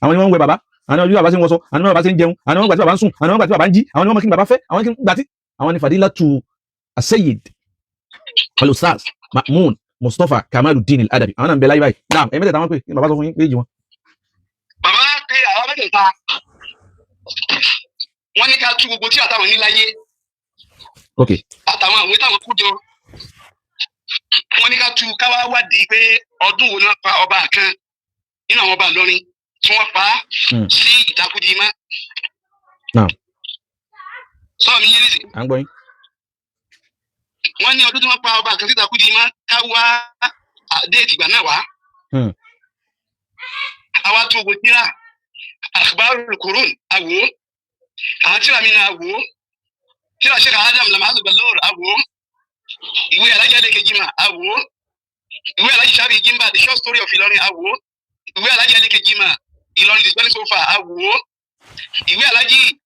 àwọn ni wọ́n ń wẹ bàbá àwọn ni wọ́n bàbá ṣe ń wọṣọ àwọn ni wọ́n bàbá ṣe ń jẹun àwọn ni wọ́n gbà tí bàbá ń sùn àwọn ni wọ́n gbà tí bàbá ń jí àwọn ni wọ́n mọ̀ kí ni bàbá fẹ́ àwọn ni gbà tí àwọn ni Fadilatu As-Sayyid Al-Ustaz Mahmoud Mustapha Kamaluddin Al-Adabi àwọn náà ń bẹ láyé báyìí náà ẹ̀mí tẹ̀ta wọn pé ní bàbá sọ fún yín péjì wọn. bàbá pe àwọn mẹ́tẹ̀ẹ̀ta wọ́n ní ká tú gbogbo tí àtàwọn ní láyé àtàwọn àwé táwọn kú jọ wọ́n ní ká tú káwá wádìí pé ọdún wo ni wọ́n pa ọba kan nínú àwọn ọba Ìlọrin tí wọ́n pa á sí Ìtakùdìmá. sọ mi yẹn nísìnyí. à ń gbọ́ yín. wọ́n ní ọdún tí wọ́n pa ọba kan sí Ìtakùdìmá ká wá déètì ìgbà náà wá. àwa tó gbogbo tíra Akhbarul Qurun àwò àwọn tíra mi náà àwò tíra Sheikh Adam Lamazul Balor àwò ìwé alájà Ẹlẹ́kejìmá àwò ìwé alájà Shafi Jimba the short story of Ìlọrin àwò ìwé alájà Ẹlẹ́kejìmá Ìlọrin the spelling so far àwò ìwé alájì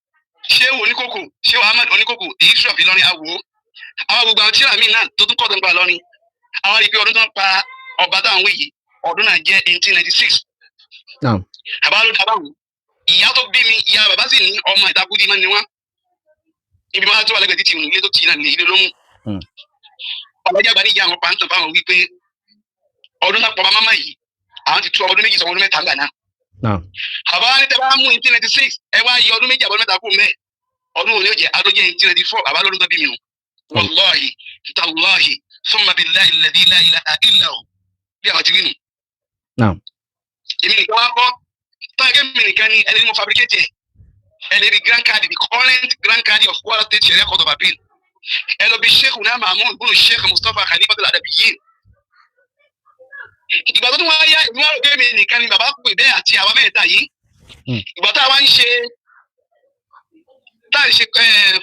Shehu Oníkòkò Shehu Ahmad Oníkòkò the history of Ìlọrin àwò àwọn gbogbo àwọn tíra mi náà tó tún kọ́ tó ń pa Ìlọrin àwọn rí i pé ọdún tó ń pa ọba táwọn wé yìí ọdún náà jẹ́ 1896. àbá ló dábàá wọn ìyá tó bí mi ìyá bàbá sì ní ọmọ Ìtakùdìmá ni wọn ibi máa tó wà lẹ́gbẹ̀ẹ́ títì òun ilé tó tì í náà ní ilé ló mú. ọlọ́jà àgbà níyà àwọn pàǹtàn fáwọn wípé ọdún tá pọ̀pá máma yìí àwọn ti tú ọdún méjì sọ ọdún mẹ́ta ńgbà náà. àbá wa ní tẹ́ bá mú 1896 ẹ wá yọ ọdún méjì àbọ̀dún mẹ́ta kú mẹ́ ọdún òní òjẹ́ adójẹ́ 1894 àbá lọ́dún tó bí mi nù. wallahi tallahi summa billahi alladhi la ilaha illa hu bí àwọn ti wí nù. èmi nìkan wá kọ́ táyà mi nìkan ni ẹni mo fabricate ẹni the grand cadi the current grand cadi of Kwara State Sharia Court of Appeal ẹ lọ bí Sheikh una Mahmoud bunu Sheikh Mustapha Khalifatul Adabiyyin. ìgbà tó tún wá yá ìlú àròkè mi nìkan ni bàbá pè bẹ́ẹ̀ àti àwa mẹ́ta yìí ìgbà tá a wá ń ṣe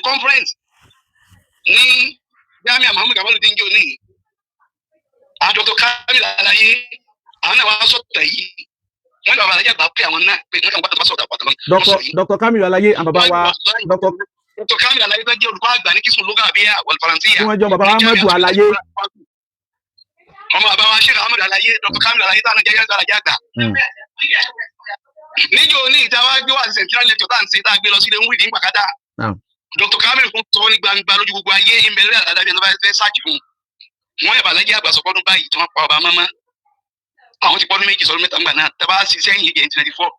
conference ní Jamiu Muhammad Kamaluddin jò ní àwọn Dr. Kamil Alaye àwọn náà wá sọ̀tẹ̀ yìí wọ́n lọ alájà gbà pé àwọn náà pé wọ́n kàn gbàtọ̀ bá sọ̀rọ̀ àpàtàn Dr. Kamilu Alaye àwọn bàbá wa Dr. Kamilu Alaye tó jẹ́ olùkọ́ àgbà ní Kismu Lugha Arabiya wal Faransiyya tí wọ́n jọ bàbá Ahmadu Alaye ọmọ bàbá wa Sheikh Ahmadu Alaye Dr. Kamilu Alaye táwọn jẹ́ yàtọ̀ alájà gbà níjó ní ìta wá gbé wà central lecture tá à ń ṣe tá a gbé lọ sílé ń wí ní pàkátà Dr. Kamilu fún sọ ní gbangba lójú gbogbo ayé ìmẹ̀lẹ́ àdábí ẹni tó bá fẹ́ sáàkì fún wọn yàrá alájà àgbà sọpọ́dún báyìí tí wọ́n pa ọba mọ́mọ́ àwọn ti pọ́dún méjì sọ́dún mẹ́ta ńgbà náà tẹ́ bá ṣiṣẹ́ yìí yẹn 1994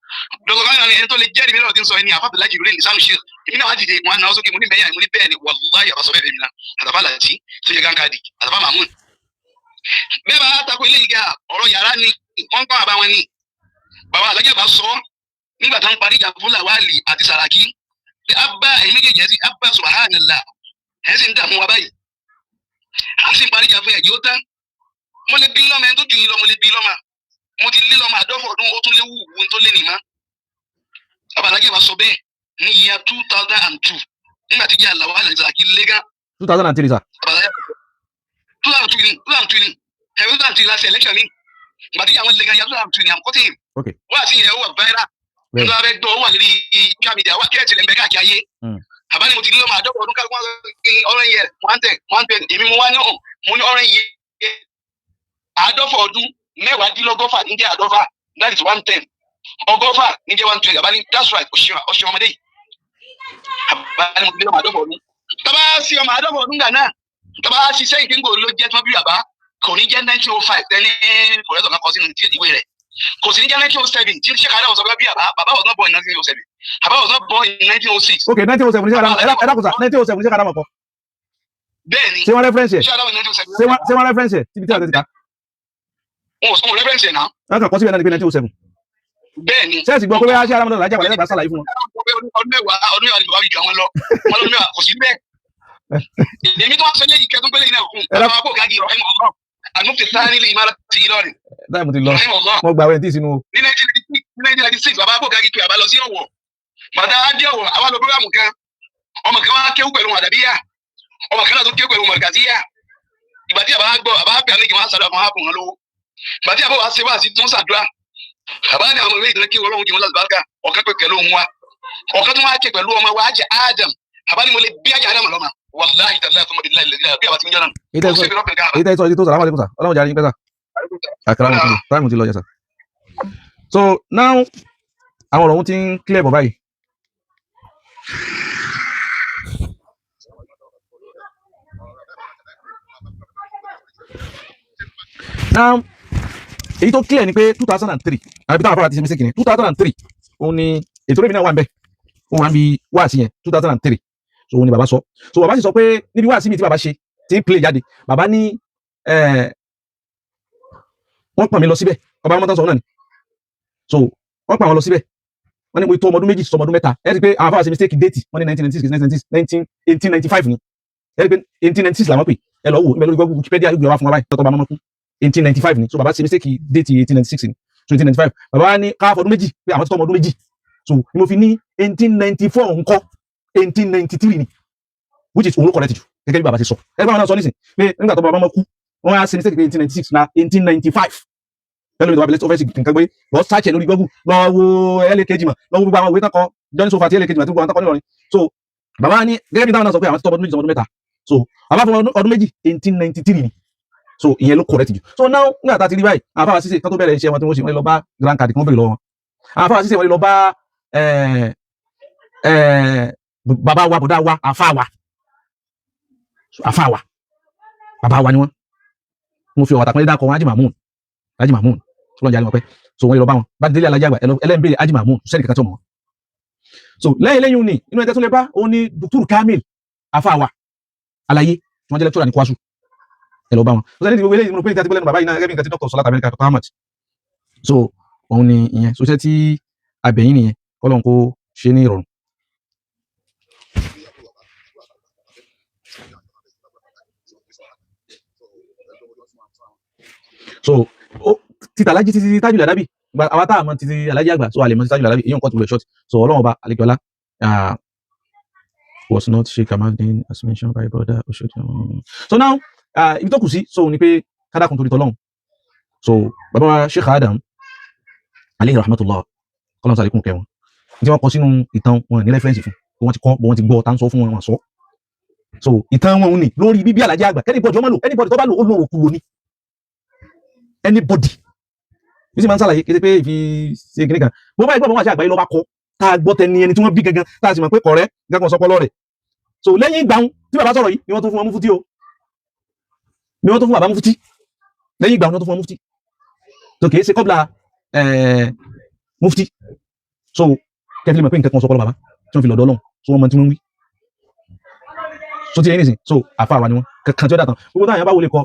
Dr. Kamilu ẹni tó lè jẹ́rìí mi lọ́wọ́ tí ń sọ ẹni àfàbílá jìbìrì ní sanu ṣe èmi náà wá dìde wọn náà sókè mo ní bẹ́ẹ̀ mo ní bẹ́ẹ̀ ni wàlúwàyà àbá sọ bẹ́ẹ̀ mi náà àtàfà làtí tó yẹ gánkadì àtàfà mahmood bẹ́ẹ̀ bá tako ilé ìga ọ̀rọ̀ yàrá ni wọ́n kọ́ àbá wọn ni bàbá alájà bá sọ nígbà tó ń parí ìjà fún Lawali àti Saraki pé abba ẹ̀yìn méjèèjì ẹ̀ sí abba subhanallah ẹ̀ sì ń dààmú wa báyìí a sì ń parí ìjà fún ẹ̀jẹ̀ ó tán mo lè bí lọ́mọ ẹni tó jù yín lọ mo lè bí lọ́mọ mo ti lé lọ́mọ àdọ́fọ̀ ọdún ó tún lé wù tó lé nìmá bàbá alájà bá sọ bẹ́ẹ̀ ní year 2002 nígbà tí ìjà Lawali àti Saraki lé gán 2003 sir. 2002 ni ẹ̀rọ 2003 láti election mi gbàdí àwọn ilé gan year 2002 ni I'm quoting wọ́n àti ìyẹn wà viral nígbà bẹ gbọ́ wà lórí social media wà kẹ́ẹ̀tì lẹ́mbẹ́ káàkiri ayé àbáni mo ti lé lọ́mọ àdọ́fọ̀ ọdún kálukú ọ̀rẹ́ yẹ 110 èmi mo wá ní ọ̀hún mo ní ọ̀rẹ́ yẹ àádọ́fọ̀ ọdún mẹ́wàádínlọ́gọ́fà níjẹ́ àádọ́fà that is 110 ọgọ́fà níjẹ́ 120 àbáni that's right ọ̀ṣẹ̀ ọmọdé yìí àbáni mo ti lé lọ́mọ àdọ́fọ̀ ọdún tọ́ba sí ọmọ àdọ́fọ̀ ọdún gbà náà tọ́ba ṣiṣẹ́ ìdíngò ló jẹ́ tí wọ́n bí bàbá kò ní jẹ́ 1905 tẹ́ni kòrẹ́tọ̀ kan kọ sínú ìwé rẹ̀ kò sí ní jẹ́ 1907 tí ṣé kàdá ọ̀sán bí bàbá was not born in 1907 bàbá was not born in 1906. ok 1907 ní ṣé kàdá 1907 ní ṣé kàdá mọ̀ kọ́. bẹ́ẹ̀ni ṣé wọ́n reference ẹ̀ ṣé wọ́n reference ẹ̀ tíbi tí a ti ká. wọn ò reference ẹ̀ náà. wọ́n kàn kọ́ síbẹ̀ náà ní pé 1907. bẹ́ẹ̀ni. ṣé ẹ sì gbọ́ pé wáyà ṣé arámọ́dọ̀ làjà wà lẹ́yìn ìgbà sálàyé fún wọn. ọdún mẹ́wàá ni bàbá mi jù àwọn lọ ọdún mẹ́wàá kò sí bẹ́ẹ̀. èmi tó wá sọ lẹ́yìn kẹ́tọ́ gbélé náà kún ọmọ akó gági rọ̀ ẹ̀mọ̀ ọ̀rọ̀ àmúfẹ́ sáárì lè máa ti Ìlọrin. dáì mo ti lọ mo gba àwọn ẹ̀ǹtí sínú. ní 1996 bàbá akó gági pé àbá lọ sí Ọ̀wọ̀ bàtà adé Ọ̀wọ̀ àwa lọ búrọ́mù kan ọmọ kan wá kéwú pẹ̀lú Àdàbíyà ọmọ kan náà tó kéwú pẹ̀lú Mọ̀rìkàzíyà ìgbà tí àbá gbọ́ àbá pè àmì kí wọ́n á sàdọ̀ fún wọn wọn lówó ìgbà tí àbá wa ṣe wá sí tún sàdúrà àbá ní àwọn ìwé kí Ọlọ́run kí wọ́n lọ́sibá ká ọ̀kan pé pẹ̀lú òun wa ọ̀kan tó wá ké pẹ̀lú ọmọ wa ajẹ́ Adam àbá ní mo lè bí ajẹ́ Adam lọ́mọ wàláhì tàlẹ́ fún mi láì lè bí àbá ti ń jẹ́ náà. èyí tẹ́ sọ èyí tó sàlámù alaykum sà Ọlọ́run jàre yín pẹ́ sà. àkàrà táìmù ti lọ yẹ sà. so now àwọn ọ̀rọ̀ ohun ti ń clear bọ̀ báyìí. now èyí tó clear ni pé 2003 àbí táwọn afárá ti ṣe mistake ni 2003 òun ni ètò ìrìnà wà ń bẹ òun wà ń bi wáàsí yẹn 2003 so òun ni bàbá sọ so bàbá sì sọ pé níbi wáàsí mi tí bàbá ṣe tí ń play jáde bàbá ní wọ́n pọ̀ mí lọ síbẹ̀ ọba ọmọ tán sọ náà ni so wọ́n pọ̀ àwọn lọ síbẹ̀ wọ́n ní mo tó ọmọ ọdún méjì sọ ọmọ ọdún mẹ́ta ẹ rí pé àwọn afárá ṣe mistake date wọ́n ní 1895 ni ẹ rí pé 1896 làwọn pè ẹ lọ wò ẹ lórí Google Wikipedia yóò gbé wá fún wa báyìí tọ́tọ́ bá mọ́mọ́ kú 1895 ni so bàbá ṣe mistake date 1896 ni so 1895 bàbá wa ní káfọ́ ọdún méjì pé àwọn tó ọmọ ọdún méjì so ni mo fi ní 1894 ńkọ́ 1893 ni which is òun ló correct jù gẹ́gẹ́ bí bàbá ṣe sọ ẹgbẹ́ àwọn náà sọ nísìn pé nígbà tó bàbá mọ́ kú wọ́n á ṣe mistake pé 1896 na 1895 pẹ̀lú ìdọ̀bà bẹ̀lẹ̀ tó fẹ́ sí nǹkan pé lọ sáàkì lórí Google lọ wo ẹlẹ́kejì mọ̀ lọ wo gbogbo àwọn ìwé tán kọ Johnny Sofa ti ẹlẹ́kejì mọ̀ tí gbogbo àwọn tán kọ nílọrin so bàbá ní gẹ́gẹ́ bí táwọn náà sọ pé àwọn ti tọ́ ọdún méjì ọdún mẹ́ta so bàbá fún ọdún méjì 1893 ni so ìyẹn ló correct jù so now nígbà tá a ti rí báyìí àwọn afáwà ṣíṣe kan tó bẹ̀rẹ̀ iṣẹ́ wọn tí wọ́n ṣe wọ́n lọ bá grand card kan bèrè lọ́wọ́ wọn àwọn afáwà ṣíṣe wọ́n lọ bá bàbá wa bọ̀dá wa àfáwà bàbá wa ni wọ́n mo fi ọ̀wàtà pẹ́lẹ́ dákọ̀ wọn Haji Mahmood tó lọ́n jẹ́ àríwọ̀ pẹ́ so wọ́n lọ bá wọn bá délé alájà àgbà ẹlẹ́mbèrè Haji Mahmood sẹ́ni kẹta tó mọ̀ wọn so lẹ́yìn ní inú ẹ̀tẹ́ tó lè bá òun ni Dr. Kamil àfáwà Alaye tí wọ́n jẹ́ lẹ́kítọ́rà ní Kwasu ẹ lọ bá wọn so sẹ́ni tí gbogbo eléyìí mo pé ní àti pẹ́lẹ́nu bàbá yìí náà gẹ́gẹ́ bí nǹkan tí Dr. Salat America Dr. Ahmad so òun ni ìyẹn so iṣẹ́ tí abẹ̀yìn nìyẹn kọ́lọ́n kó ṣe ní ìrọ̀rùn. so títà alájí títí Tajul Adabi àwọn tá a mọ̀ títí alájí àgbà so àlè mọ̀ títí Tajul Adabi èyí nǹkan tó wẹ̀ short so Ọlọ́run ọba àlekọ́lá was not Sheikh Kamaldeen as mentioned by brother Oshodi so now ibi tó kù sí so ní pé kádàkùn torí tọ́lọ́run so bàbá wa Sheikh Adam alayhi rahmatullah kọ́lọ́n sàlékún kẹ́ wọn tí wọ́n kọ sínú ìtàn wọn ní rẹ́fẹ́rẹ́nsì fún wọ́n ti kọ́ bọ́ wọ́n ti gbọ́ tá ń sọ fún wọn sọ so ìtàn wọn ní lórí bíbí Àlàjí Àgbà anybody ọmọ lò anybody tó bá lò ó lò òkú lò ní anybody bí sì máa ń sàlàyé kété pé ìfi ṣe kìnnì kan bó bá ìgbọ́ àwọn àṣà àgbáyé ló bá kọ́ tá a gbọ́ tẹni ẹni tí wọ́n bí gangan tá a sì mọ̀ pé kọ̀rẹ́ gẹ́gẹ́ sọpọlọ rẹ̀ so lẹ́yìn ìgbà tí bàbá sọ̀rọ̀ yìí ni wọ́n tó fún wọn mufti o ni wọ́n tó fún bàbá mufti lẹ́yìn ìgbà wọn tó fún wọn mufti so kìí ṣe kọ́bla mufti so kẹfìlì mọ̀ pé nǹkan kan sọpọlọ bàbá tí wọ́n fi lọ́dọ̀ Ọlọ́run so wọ́n mọ̀ tí wọ́n wí so ti ẹni sìn so àfa wa ni wọ́n kankan tí ó dàtàn gbogbo táwọn yẹn bá wọlé kọ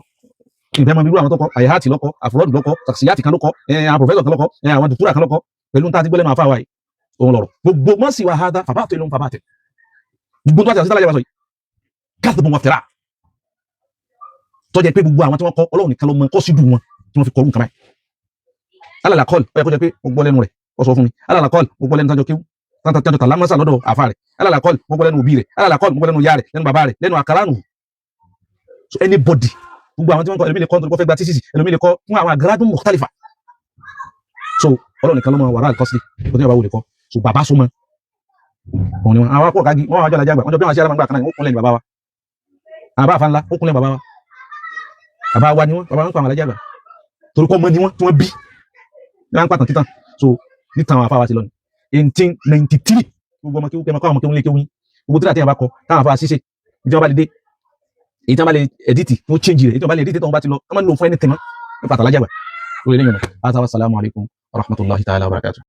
ìfẹ́ mọ̀ bí irú àwọn tó kọ àyàhátì lọ́kọ àfúrọ́dù lọ́kọ sàkíyàtì kan lọ́kọ àwọn pòfẹ́sọ̀ kan lọ́kọ àwọn dùkúrà kan lọ́kọ pẹ̀lú ní tá a ti gbọ́lẹ̀ máa fà wáyé òun lọ̀rọ̀ gbogbo mọ́ sí wa hádá fàbátẹ̀ ló ń fàbátẹ̀ gbogbo tó wá sí Àlàjí Àgbà sọ yìí káàtì bọ̀ wọn fẹ́ra tó jẹ́ pé gbogbo àwọn tí wọ́n kọ́ Ọlọ́run nìkan ló mọ kọ́ sí dùn wọn tí wọ́n fi kọ́ orú nǹkan báyìí alàlà kọ́ọ̀lù ó yẹ kó jẹ́ pé mo gbọ́ lẹ́nu rẹ̀ ó sọ fún mi alàlà kọ́ọ̀lù mo gbọ́ lẹ́nu tájọ kéwú tájọ tàlámọ́sà lọ́dọ̀ àfa rẹ̀ alàlà kọ́ọ̀lù mo gbọ́ lẹ́nu òbí rẹ̀ alàlà kọ́ọ̀lù mo gbọ́ lẹ́nu ìyá rẹ̀ lẹ́nu bàbá rẹ̀ lẹ́nu àkàránù so anybody gbogbo àwọn tí wọ́n kọ́ ẹlòmí lè kọ́ nítorí kó fẹ́ gba tíṣìṣì ẹlòmí lè kọ́ fún àwọn àgárádùn mukhtalifa so Ọlọ́run nìkan ló mọ wàrà àlùkọ́sílẹ̀ kó tí wọ́n bá wò lè kọ́ so bàbá súnmọ́ òun ni wọn àwọn akọ́ kági wọ́n wájọ́ Àlàjí Àgbà wọ́n jọ bí wọ́n ṣe alámàgbà kan náà ó kúnlẹ̀ ní bàbá wa àbá àfa ńlá ó kúnlẹ̀ bàbá wa ni wọ́n bàbá wọn pa àwọn Àlàjí Àgbà torí kọ́ mọ́ ni wọ́n tí wọ́n bí ní wọ́n ń pàtàn títàn so nítan àwọn afá wa ti lọ ní 1893 gbogbo ọmọ kéwú kẹmọ kọ́ àwọn kéwú lé kéwú yín gbogbo tíra tí wọ́n bá kọ táwọn afá ṣíṣe ìjọba lè dé èyí tí wọ́n bá lè edit tó change rẹ̀ èyí tí wọ́n bá lè edit tó wọ́n bá ti lọ wọ́n máa ń lò fún anything mọ́ nípa Àlàjí Àgbà lórí lẹ́yìn ọ̀nà. Assalamu alaikum warahmatullahi ta'ala wabarakatuh.